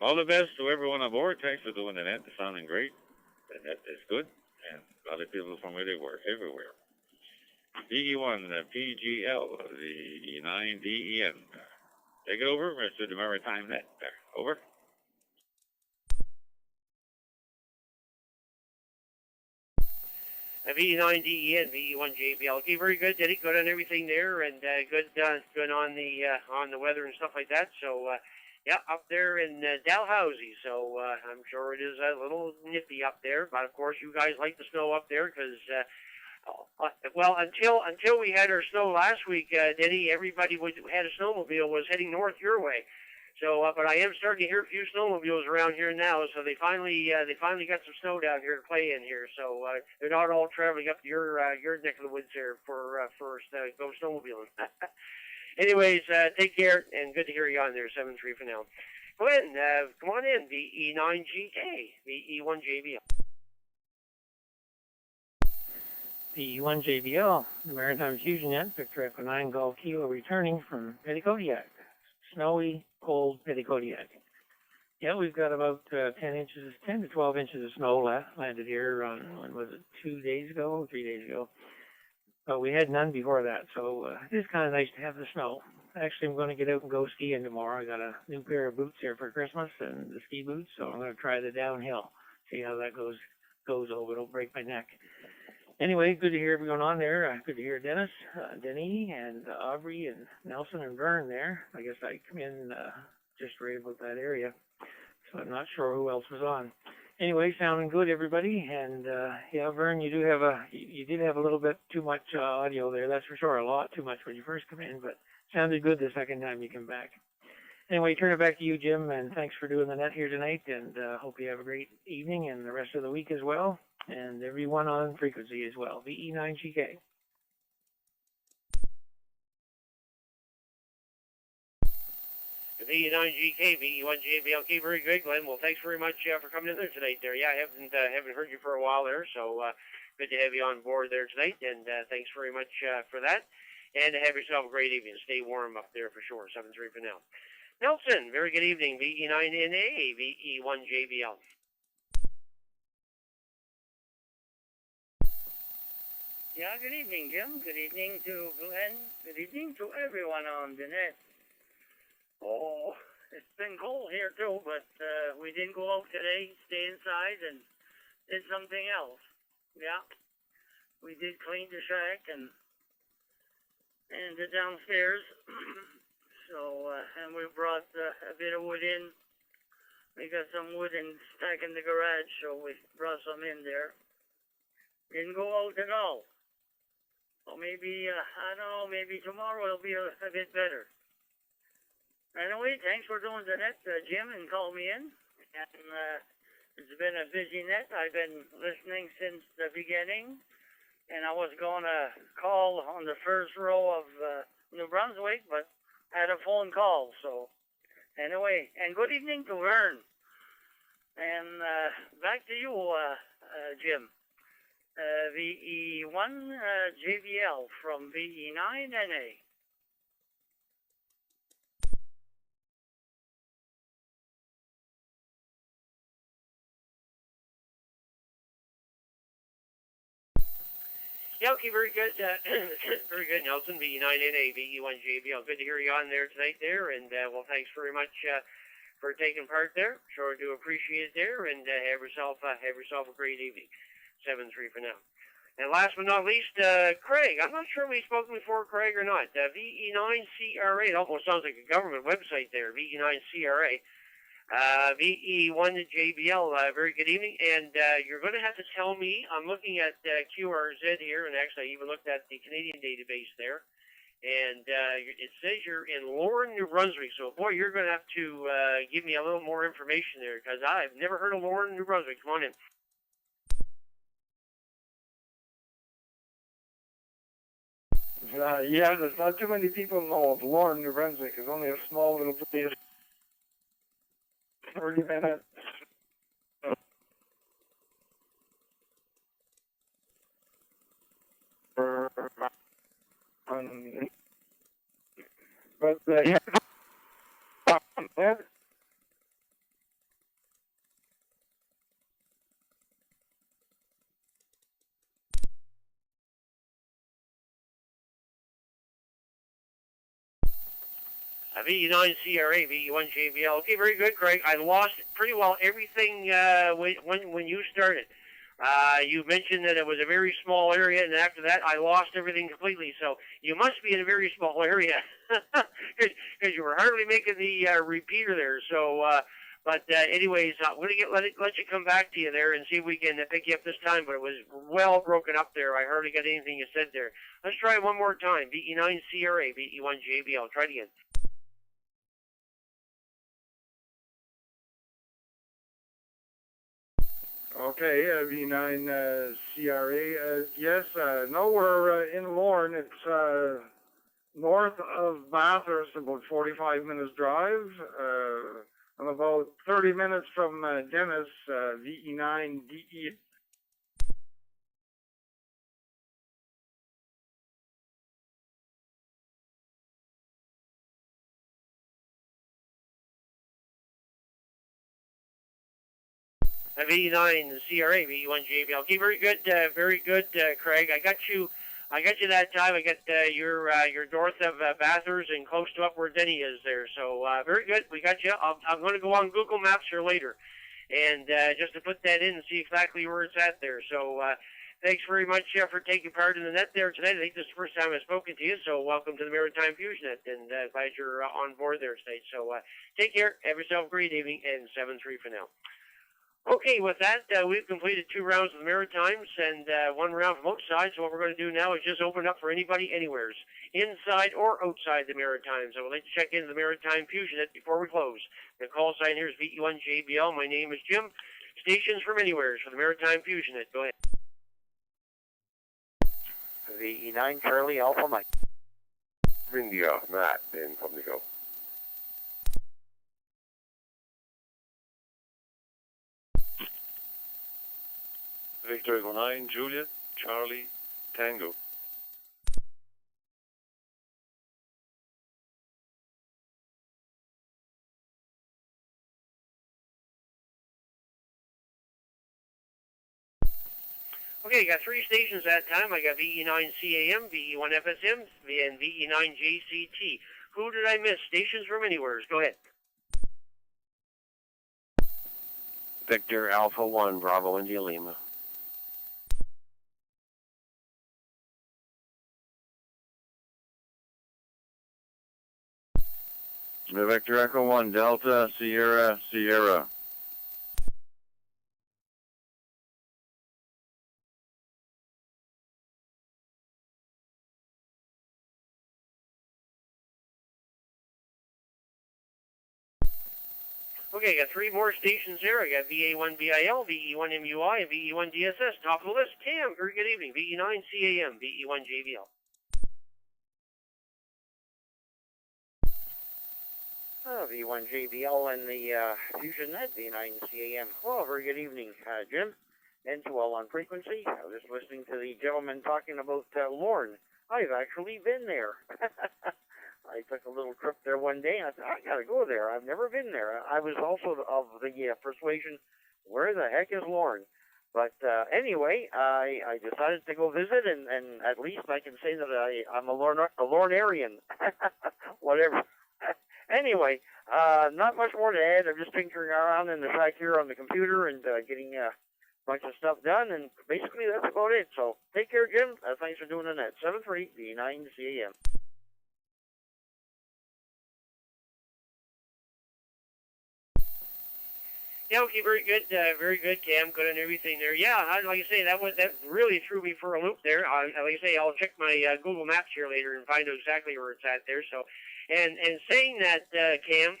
All the best to everyone on board. Thanks for doing the net. It's sounding great. The net is good, and a lot of people from where they work everywhere. DE1, the PGL, the 9DEN. Take it over, Mr. the Maritime Net. There. Over. VE9DEN, VE1JBL. Okay, very good, Denny. Good on everything there, and good on the weather and stuff like that. So, yeah, up there in Dalhousie. So I'm sure it is a little nippy up there. But of course, you guys like the snow up there because, well, until we had our snow last week, Denny, everybody had a snowmobile was heading north your way. So, but I am starting to hear a few snowmobiles around here now. So they finally got some snow down here to play in here. So they're not all traveling up to your neck of the woods here for go snowmobiling. Anyways, take care and good to hear you on there. 7-3 for now. Glenn, come on in. VE9GK, VE1JBL. VE1JBL, the Maritime Fusion Net, Victor Echo 9 Golf Kilo, returning from Petitcodiac. Snowy, cold Petitcodiac. Yeah, we've got about 10 to 12 inches of snow landed here on, when was it, 3 days ago? But we had none before that, so it is kind of nice to have the snow. Actually, I'm going to get out and go skiing tomorrow. I got a new pair of boots here for Christmas, and the ski boots, so I'm going to try the downhill, see how that goes over. It'll break my neck. Anyway, good to hear everyone on there. Good to hear Dennis, Denny, and Aubrey, and Nelson, and Vern there. I guess I come in just right about that area, so I'm not sure who else was on. Anyway, sounding good, everybody. And yeah, Vern, you did have a little bit too much audio there. That's for sure, a lot too much when you first come in, but sounded good the second time you come back. Anyway, turn it back to you, Jim, and thanks for doing the net here tonight, and hope you have a great evening and the rest of the week as well, and everyone on frequency as well, VE9GK. VE9GK, VE1JBL. Okay, very good, Glenn. Well, thanks very much for coming in there tonight there. Yeah, I haven't heard you for a while there, so good to have you on board there tonight, and thanks very much for that. And have yourself a great evening. Stay warm up there for sure. 7-3 for now. Nelson, very good evening. VE9NA, VE1JBL. Yeah, good evening, Jim. Good evening to Glenn. Good evening to everyone on the net. Oh, it's been cold here too, but we didn't go out today. Stay inside and did something else. Yeah, we did clean the shack and the downstairs. So, and we brought a bit of wood in. We got some wood and stack in the garage, so we brought some in there. Didn't go out at all. So maybe, I don't know, maybe tomorrow it'll be a bit better. Anyway, thanks for doing the net, Jim, and call me in. And it's been a busy net. I've been listening since the beginning. And I was going to call on the first row of New Brunswick, but had a phone call. So anyway, and good evening to Vern. And back to you, Jim. VE1 JBL from VE9NA. Yeah, okay, very good. Very good, Nelson. VE9NA, VE1JBL. Good to hear you on there tonight there, and well, thanks very much for taking part there. Sure do appreciate it there, and have yourself a great evening. 7-3 for now. And last but not least, Craig. I'm not sure we've spoken before, Craig, or not. VE9CRA. It almost sounds like a government website there. VE9CRA. VE1JBL, very good evening. And you're going to have to tell me, I'm looking at QRZ here, and actually I even looked at the Canadian database there. And it says you're in Lorne, New Brunswick. So, boy, you're going to have to give me a little more information there, because I've never heard of Lorne, New Brunswick. Come on in. Yeah, there's not too many people know of Lorne, New Brunswick. It's only a small little place. 30 minutes. But yeah. VE9 CRA, VE1 JBL. Okay, very good, Craig. I lost pretty well everything when you started. You mentioned that it was a very small area, and after that, I lost everything completely. So you must be in a very small area, because you were hardly making the repeater there. So, anyways, I'm going to let you come back to you there and see if we can pick you up this time. But it was well broken up there. I hardly got anything you said there. Let's try it one more time. VE9 CRA, VE1 JBL. Try it again. Okay, V9 CRA. Yes, no, we're in Lorne. It's north of Bathurst, about 45 minutes drive. I'm about 30 minutes from Dennis, VE9 DE. VE9 CRA, VE1 JBL. Okay, very good, Craig. I got you that time. I got you're north of Bathurst and close to up where Denny is there. So very good. We got you. I'm going to go on Google Maps here later, and just to put that in and see exactly where it's at there. So thanks very much for taking part in the net there tonight. I think this is the first time I've spoken to you. So welcome to the Maritime Fusion Net, and glad you're on board there tonight. So take care. Have yourself a great evening, and 7-3 for now. Okay, with that, we've completed 2 rounds of the Maritimes and 1 round from outside. So what we're going to do now is just open up for anybody anywheres, inside or outside the Maritimes. I would like to check into the Maritime Fusion Net before we close. The call sign here is VE1 JBL. My name is Jim. Stations from anywheres for the Maritime Fusion Net. Go ahead. VE9 Charlie Alpha Mike. India, Matt in Pumlico. Victor Eagle 9, Juliet, Charlie, Tango. Okay, got 3 stations that time. I got VE9 CAM, VE1 FSM, and VE9 JCT. Who did I miss? Stations from anywheres. Go ahead. Victor Alpha 1, Bravo India Lima. Victor Echo 1, Delta, Sierra, Sierra. Okay, got 3 more stations here. I got VA1 BIL, VE1 MUI, and VE1 DSS. Top of the list, Cam. Very good evening. VE9 CAM, VE1 JBL. V1 JBL and the Fusion Net, V9 CAM. Well, very good evening, Jim. And to all on frequency. I was just listening to the gentleman talking about Lorne. I've actually been there. I took a little trip there one day, and I thought, I gotta go there. I've never been there. I was also of the persuasion, where the heck is Lorne? But anyway, I decided to go visit, and at least I can say that I'm a Lornearian. Whatever. Anyway, not much more to add. I'm just tinkering around in the track here on the computer and getting a bunch of stuff done, and basically that's about it. So take care, Jim. Thanks for doing the net. 7-3, V9 CAM. Yeah, okay, very good, Cam. Good on everything there. Yeah, like I say, that really threw me for a loop there. Like I say, I'll check my Google Maps here later and find out exactly where it's at there. So, and saying that, Cam,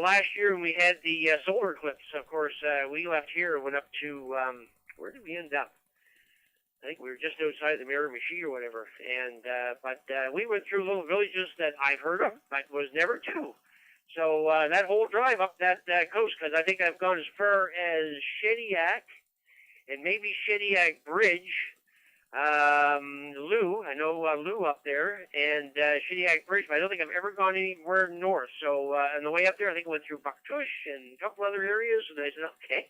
last year when we had the solar eclipse, of course, we left here and went up to where did we end up? I think we were just outside the Miramichi or whatever, and but we went through little villages that I've heard of, but was never to. So that whole drive up that coast, because I think I've gone as far as Shediac and maybe Shediac Bridge, Lou. I know Lou up there, and Shediac Bridge, but I don't think I've ever gone anywhere north. So on the way up there, I think I went through Bucktush and a couple other areas, and I said, okay,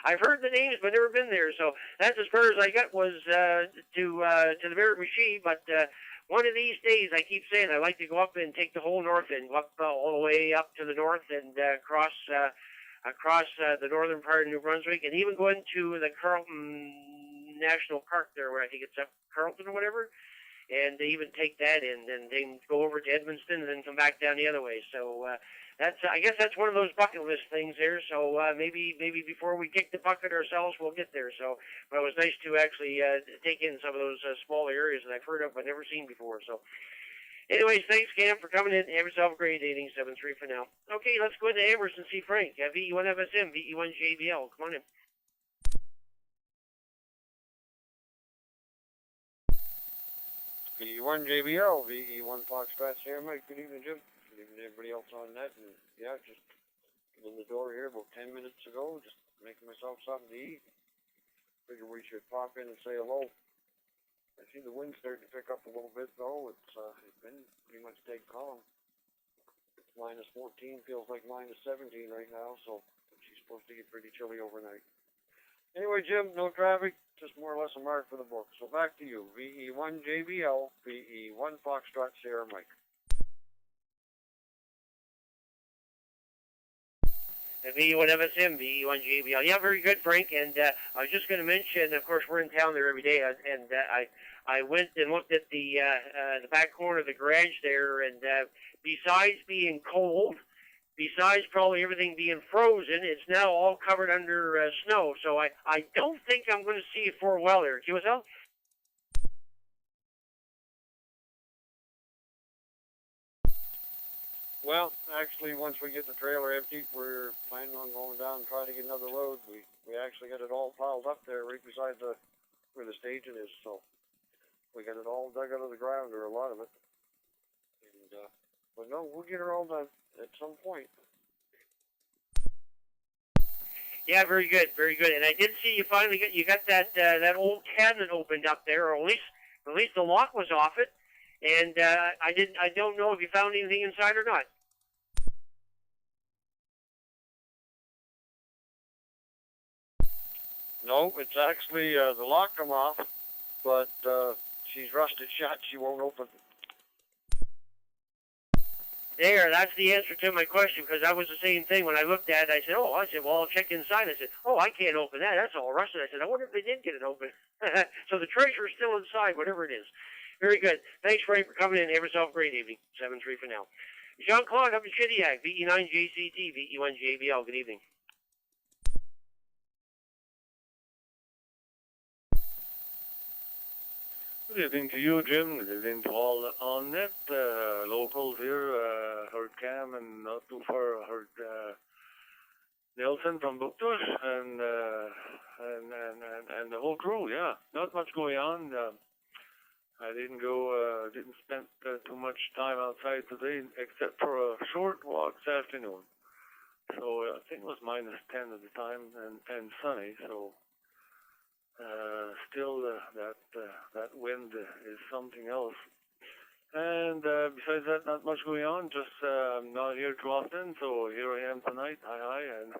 I've heard the names, but never been there. So that's as far as I got was to the Miramichi, but one of these days, I keep saying I'd like to go up and take the whole north end, go up all the way up to the north and across the northern part of New Brunswick, and even go into the Carleton National Park there, where I think it's up Carleton or whatever, and even take that in, and then go over to Edmundston and then come back down the other way. So I guess that's one of those bucket list things there. So maybe before we kick the bucket ourselves, we'll get there. So, but it was nice to actually take in some of those smaller areas that I've heard of but never seen before. So, anyways, thanks, Cam, for coming in. Have yourself a great day. 7-3 for now. Okay, let's go into Amherst and see Frank. VE1FSM, VE1JBL. Come on in. VE1JBL, VE1 Foxtrot here, Mike. Good evening, Jim. Good evening, everybody else on net. And yeah, just in the door here about 10 minutes ago, just making myself something to eat. Figure we should pop in and say hello. I see the wind starting to pick up a little bit though. It's been pretty much dead calm. It's minus 14, feels like minus 17 right now, so she's supposed to get pretty chilly overnight. Anyway, Jim, no traffic, just more or less a mark for the book. So back to you, VE1JBL, VE1 Foxtrot Sierra Mike. VE1FSM, VE1JBL. Yeah, very good, Frank. And I was just going to mention, of course, we're in town there every day, and I went and looked at the back corner of the garage there, and besides being cold, besides probably everything being frozen, it's now all covered under snow. So I don't think I'm going to see it for a while there. QSL? Well, actually, once we get the trailer empty, we're planning on going down and trying to get another load. We actually got it all piled up there right beside where the staging is, so we got it all dug out of the ground, or a lot of it. And but no, we'll get her all done at some point. Yeah, very good, very good. And I did see you finally got that old cabinet opened up there, or at least the lock was off it. And I don't know if you found anything inside or not. No, it's actually the lock come off, but she's rusted shut. She won't open. There, that's the answer to my question, because that was the same thing when I looked at it. I said, well, I'll check inside. I said, I can't open that. That's all rusted. I said, I wonder if they did get it open. So the treasure's still inside, whatever it is. Very good. Thanks, Frank, for coming in. Have yourself a great evening. 7-3 for now. Jean-Claude up in Shediac, VE9JCT, VE1JBL. Good evening. Good evening to you, Jim. Good evening to all on net. Locals here, heard Cam, and not too far, heard Nelson from Bucktush, and the whole crew. Yeah, not much going on. I didn't spend too much time outside today, except for a short walk this afternoon. So I think it was minus 10 at the time, and sunny. So still that wind is something else. And besides that, not much going on. Just I'm not here too often, so here I am tonight. Hi, and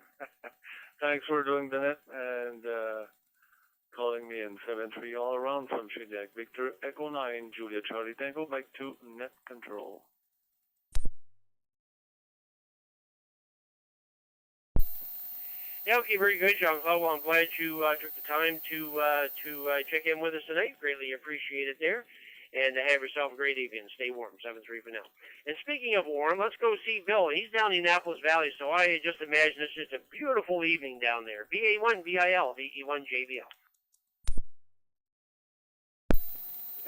thanks for doing the net and calling me in. 7-3 all around from Shediac. Victor Echo 9, Julia Charlie Tango, back to net control. Yeah, okay, very good, Jean-Claude. Well, I'm glad you took the time to check in with us tonight. Greatly appreciate it there. And have yourself a great evening. Stay warm. 7-3 for now. And speaking of warm, let's go see Bill. He's down in Annapolis Valley, so I just imagine it's just a beautiful evening down there. VA1BIL, VE1JBL.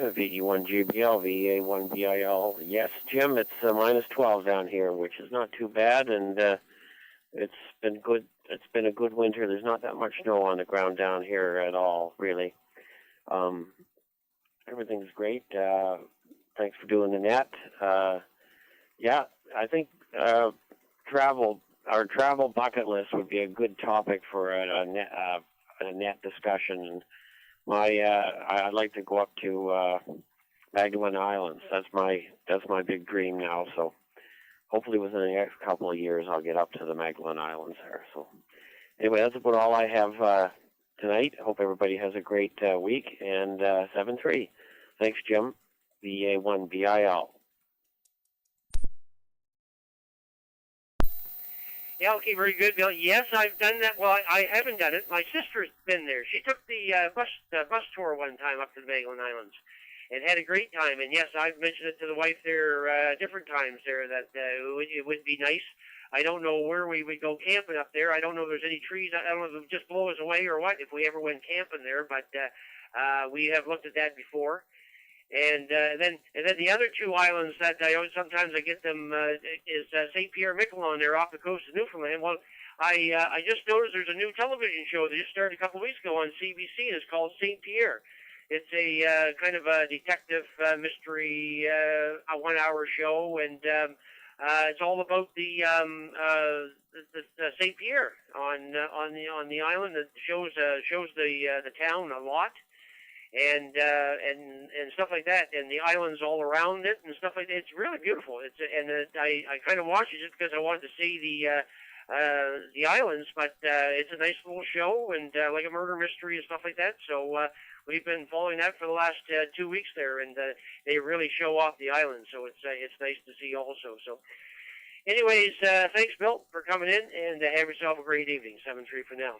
VE1GBL, VA1BIL. Yes, Jim, it's minus 12 down here, which is not too bad, and it's been good. It's been a good winter. There's not that much snow on the ground down here at all, really. Everything's great. Thanks for doing the net. Yeah, I think our travel bucket list would be a good topic for a net discussion. And I'd like to go up to Magdalen Islands. That's my big dream now. So hopefully within the next couple of years I'll get up to the Magdalen Islands there. So anyway, that's about all I have tonight. Hope everybody has a great week. And 7-3. Thanks, Jim. VA1BIL. Yeah, okay, very good, Bill. Yes, I've done that. Well, I haven't done it. My sister's been there. She took the bus tour one time up to the Magdalen Islands and had a great time. And yes, I've mentioned it to the wife there different times there that it would be nice. I don't know where we would go camping up there. I don't know if there's any trees. I don't know if it would just blow us away or what if we ever went camping there. But we have looked at that before. And then the other two islands that sometimes I get them is St. Pierre Miquelon there off the coast of Newfoundland. Well, I just noticed there's a new television show that just started a couple of weeks ago on CBC, and it's called St. Pierre. It's a kind of a detective mystery, a 1-hour show, and it's all about the St. Pierre on the island. It shows the town a lot. And stuff like that, and the islands all around it, and stuff like that. It's really beautiful. I kind of watched it just because I wanted to see the islands, but it's a nice little show and like a murder mystery and stuff like that. So we've been following that for the last 2 weeks there, and they really show off the island. So it's nice to see also. So, anyways, thanks, Bill, for coming in, and have yourself a great evening. 7-3 for now.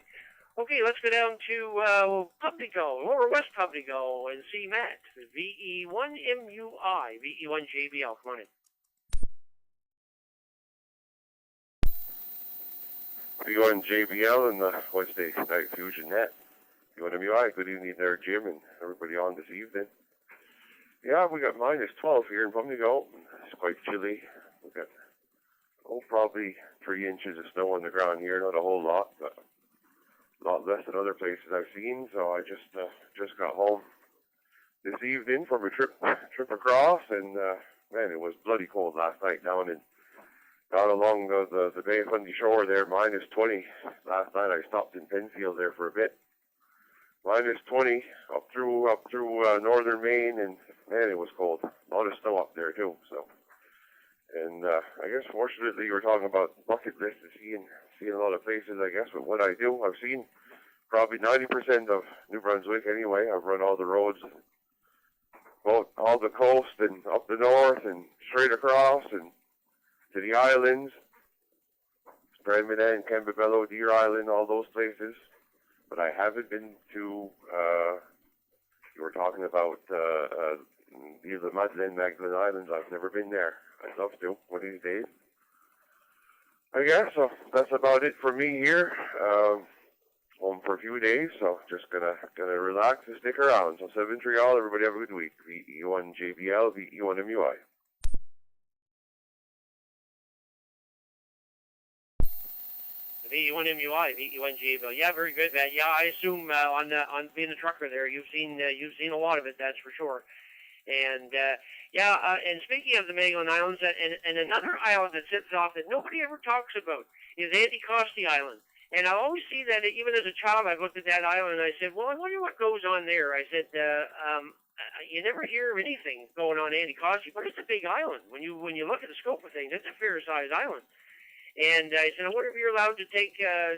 Okay, let's go down to Pubnico, Lower West Pubnico, and see Matt. VE1MUI, VE1JBL. Come on in. VE1JBL and the Wednesday Night Fusion Net. VE1MUI, good evening there, Jim, and everybody on this evening. Yeah, we got minus 12 here in Pubnico. It's quite chilly. We got, probably 3 inches of snow on the ground here, not a whole lot, but a lot less than other places I've seen. So I just got home this evening from a trip across, and man, it was bloody cold last night down along the Bay of Fundy shore there, minus 20. Last night I stopped in Penfield there for a bit. Minus 20 up through northern Maine, and man, it was cold. A lot of snow up there too. So, and I guess fortunately you were talking about bucket list and seeing a lot of places. I guess with what I do, I've seen probably 90% of New Brunswick anyway. I've run all the roads, both all the coast and up the north and straight across and to the islands, Brandmina and Campbell, Deer Island, all those places. But I haven't been to, you were talking about either the Madeleine, Magdalen Islands. I've never been there. I'd love to one of these days. I guess, so that's about it for me here. Home for a few days, so just gonna relax and stick around. So 7-3 all, everybody have a good week. VE1JBL, VE1MUI. VE1MUI, VE1JBL. Yeah, very good, man. Yeah, I assume on being a trucker there, you've seen a lot of it. That's for sure. And and speaking of the Magdalen Islands, and another island that sits off that nobody ever talks about is Anticosti Island. And I always see that, even as a child, I've looked at that island and I said, well, I wonder what goes on there. I said, you never hear of anything going on Anticosti, but it's a big island. When you look at the scope of things, it's a fair-sized island. And I said, I wonder if you're allowed to take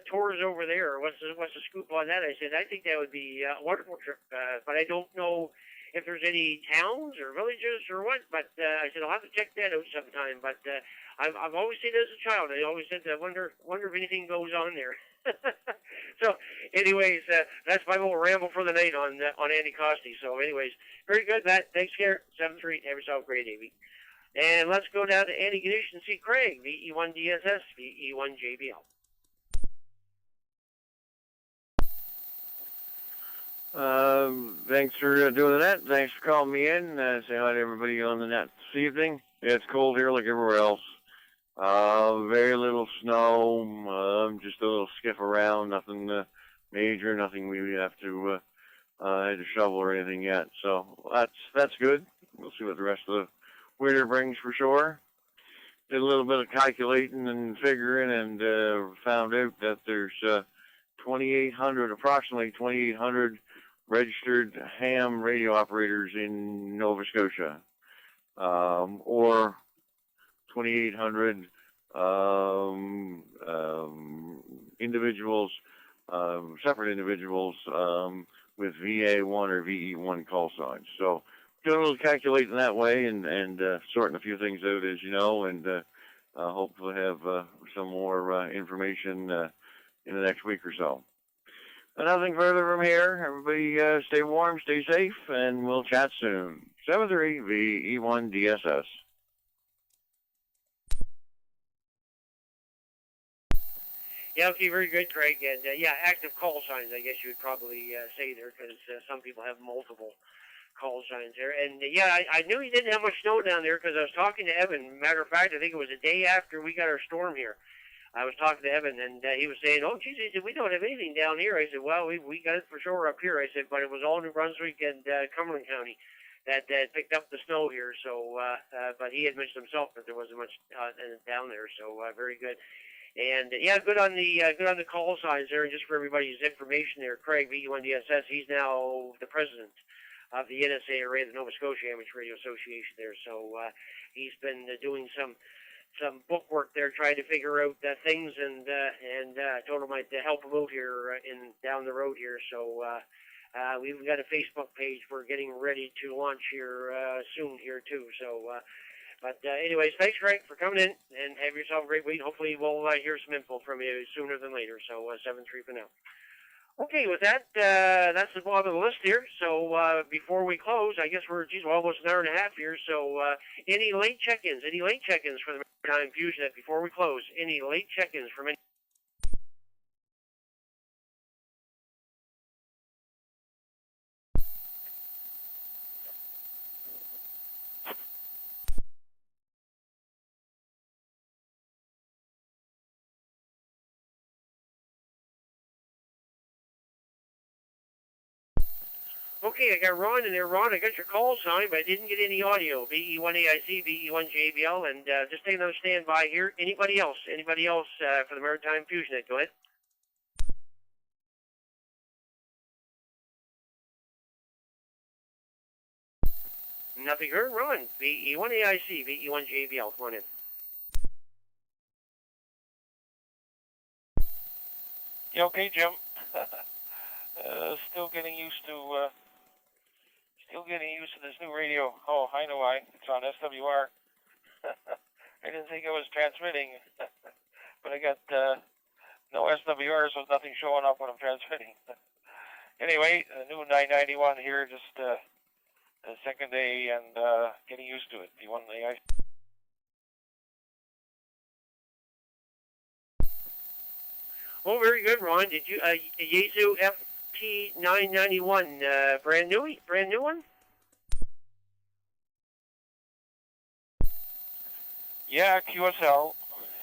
tours over there. What's the scoop on that? I said, I think that would be a wonderful trip, but I don't know if there's any towns or villages or what. But I said, I'll have to check that out sometime. But I've always seen it as a child. I always said, I wonder if anything goes on there. So, anyways, that's my little ramble for the night on Andy Costi. So, anyways, very good, Matt. Thanks, care. 7-3. Have yourself a great evening. And let's go down to Andy Ganesh and see Craig, VE1DSS, VE1JBL. Thanks for doing that. Thanks for calling me in. Say hi to everybody on the net this evening. Yeah, it's cold here like everywhere else. Very little snow, just a little skiff around, nothing major, nothing we have to had to shovel or anything yet. So that's good. We'll see what the rest of the winter brings for sure. Did a little bit of calculating and figuring, and found out that there's approximately 2,800 registered ham radio operators in Nova Scotia, or 2,800 individuals, separate individuals with VA1 or VE1 call signs. So doing a little calculating that way and sorting a few things out, as you know, and hopefully have some more information in the next week or so. But nothing further from here. Everybody stay warm, stay safe, and we'll chat soon. 7-3 VE1DSS. Yeah, okay, very good, Craig. And yeah, active call signs, I guess you would probably say there, because some people have multiple call signs there. And yeah, I knew you didn't have much snow down there because I was talking to Evan. Matter of fact, I think it was a day after we got our storm here. I was talking to Evan, and he was saying, "Oh, geez," he said, "we don't have anything down here." I said, "Well, we got it for sure up here." I said, "But it was all New Brunswick and Cumberland County that picked up the snow here." So, but he had mentioned himself that there wasn't much down there. So, very good. And yeah, good on the call signs there. And just for everybody's information there, Craig, VE1DSS, he's now the president of the NSARA, the Nova Scotia Amateur Radio Association there. So he's been doing some book work there, trying to figure out things, and I told him I'd help him out here down the road here. So we've got a Facebook page we're getting ready to launch here soon here too. So. But anyways, thanks, Craig, for coming in, and have yourself a great week. Hopefully we'll hear some info from you sooner than later. So 7-3 for now. Okay, with that, that's the bottom of the list here. So before we close, I guess we're almost an hour and a half here. So any late check-ins for the Maritime Fusion Net before we close? Any late check-ins from any? Okay, I got Ron in there. Ron, I got your call sign, but I didn't get any audio. VE1AIC, VE1JBL, and just take another standby here. Anybody else? For the Maritime Fusion Net? Go ahead. Nothing heard. Ron, VE1AIC, VE1JBL. Come on in. Yeah, okay, Jim. Still getting used to this new radio. Oh, I know why. It's on SWR. I didn't think it was transmitting, but I got no SWR, so nothing showing up when I'm transmitting. Anyway, the new 991 here, just the second day, and getting used to it. The one day Oh, very good, Ron. Did you Yaesu FT991 brand new one? Yeah, QSL.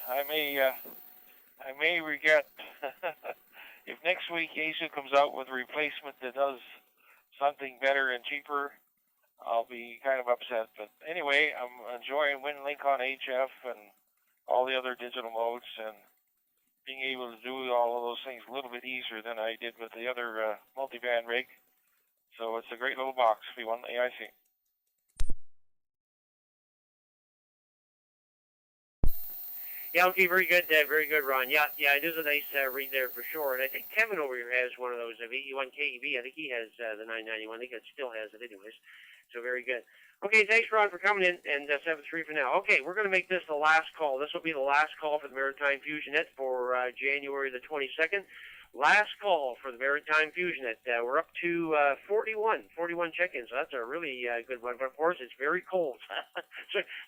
I may regret if next week Yaesu comes out with a replacement that does something better and cheaper. I'll be kind of upset, but anyway, I'm enjoying WinLink on HF and all the other digital modes, and being able to do all of those things a little bit easier than I did with the other multiband rig. So it's a great little box if you want AIC. Yeah, okay, very good, Ron. Yeah, it is a nice read there for sure. And I think Kevin over here has one of those VE1 KEB. I think he has the 991. I think it still has it anyways. So very good. Okay, thanks, Ron, for coming in, and 7-3 for now. Okay, we're going to make this the last call. This will be the last call for the Maritime Fusion Net for January the 22nd. Last call for the Maritime Fusion Net. We're up to 41 check-ins. So that's a really good one. But, of course, it's very cold.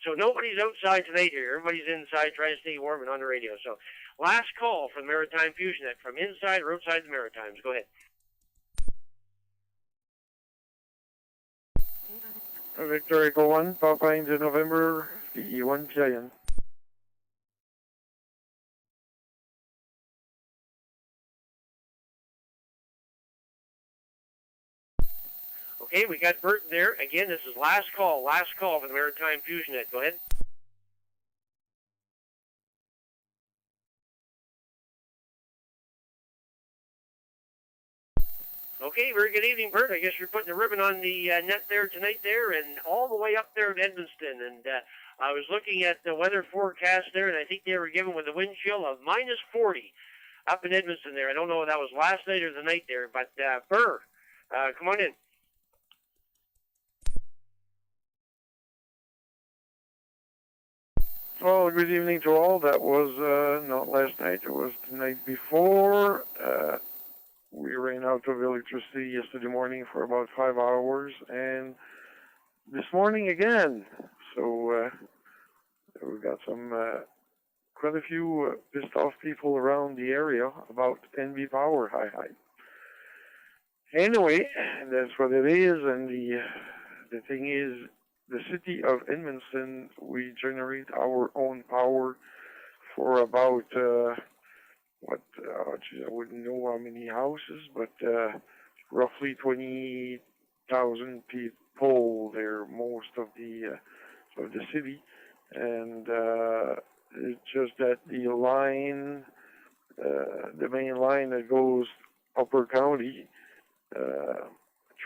so nobody's outside tonight here. Everybody's inside trying to stay warm and on the radio. So last call for the Maritime Fusion Net from inside or outside the Maritimes. Go ahead. Victor Echo 1, Papa into November, VE1 Giant. Okay, we got Bert there. Again, this is last call for the Maritime Fusion Net. Go ahead. Okay, very good evening, Bert. I guess you're putting the ribbon on the net there tonight there and all the way up there in Edmundston. And I was looking at the weather forecast there, and I think they were given with a wind chill of minus 40 up in Edmundston there. I don't know if that was last night or the night there, but Bert, come on in. Well, good evening to all. That was not last night. It was the night before. We ran out of electricity yesterday morning for about 5 hours, and this morning again. So we've got quite a few pissed off people around the area about NB power high. Anyway, that's what it is, and the thing is, the city of Edmundston, we generate our own power for about, I wouldn't know how many houses, but roughly 20,000 people there, most of the city. And it's just that the line, the main line that goes Upper County,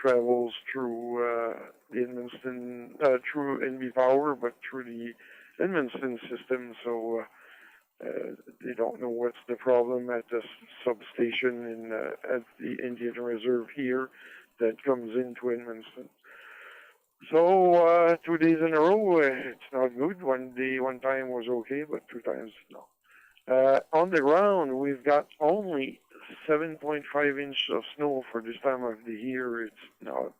travels through the Edmundston, through NB Power, but through the Edmundston system. So they don't know what's the problem at the substation at the Indian Reserve here that comes into Edmundston. So 2 days in a row, it's not good. One time was okay, but 2 times no. On the ground, we've got only 7.5 inches of snow for this time of the year. It's not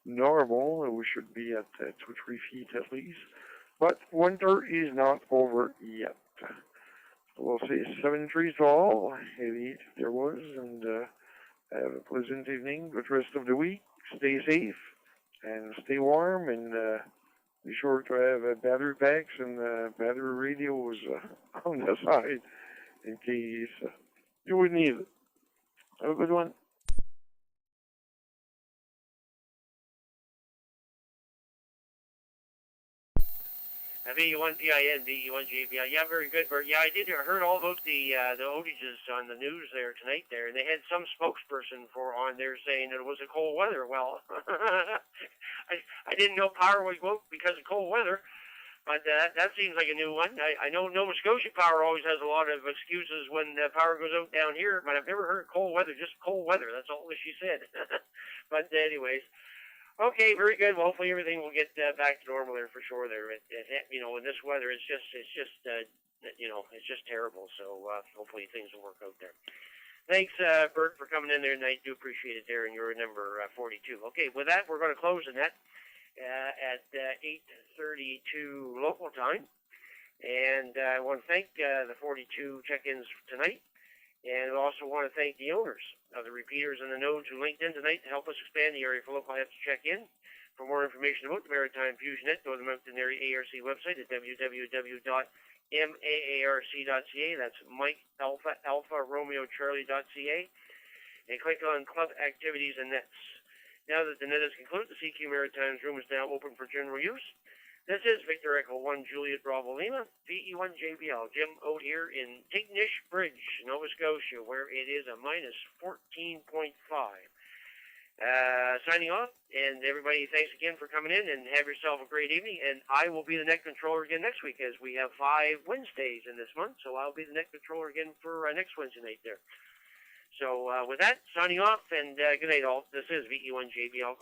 normal. We should be at 2-3 feet at least. But winter is not over yet. We'll say 7-3 to all, 88 if there was, and have a pleasant evening. Good rest of the week. Stay safe and stay warm, and be sure to have battery packs and battery radios on the side in case you would need it. Have a good one. VE1 PIN, VE1 JBL. Yeah, very good, Bert. Yeah, I heard all about the outages on the news there tonight there, and they had some spokesperson on there saying that it was a cold weather. Well, I didn't know power would go out because of cold weather, but that seems like a new one. I know Nova Scotia Power always has a lot of excuses when power goes out down here, but I've never heard cold weather, just cold weather. That's all that she said. But anyways. Okay, very good. Well, hopefully everything will get back to normal there for sure. There, in this weather, it's just terrible. So hopefully things will work out there. Thanks, Bert, for coming in there tonight. Do appreciate it there, and you're number 42. Okay, with that, we're going to close the net at 8:32 local time, and I want to thank the 42 check-ins tonight. And we also want to thank the owners of the repeaters and the nodes who linked in tonight to help us expand the area for local to check in. For more information about the Maritime Fusion Net, go to the Mountain Area ARC website at www.maarc.ca. That's Mike Alpha Romeo Charlie.ca. And click on Club Activities and Nets. Now that the net is concluded, the CQ Maritime's room is now open for general use. This is Victor Echo 1 Juliet Bravo Lima, VE1 JBL. Jim out here in Tignish Bridge, Nova Scotia, where it is a minus 14.5. Signing off, and everybody, thanks again for coming in, and have yourself a great evening. And I will be the net controller again next week, as we have 5 Wednesdays in this month, so I'll be the net controller again for next Wednesday night there. So with that, signing off, and good night all. This is VE1JBL.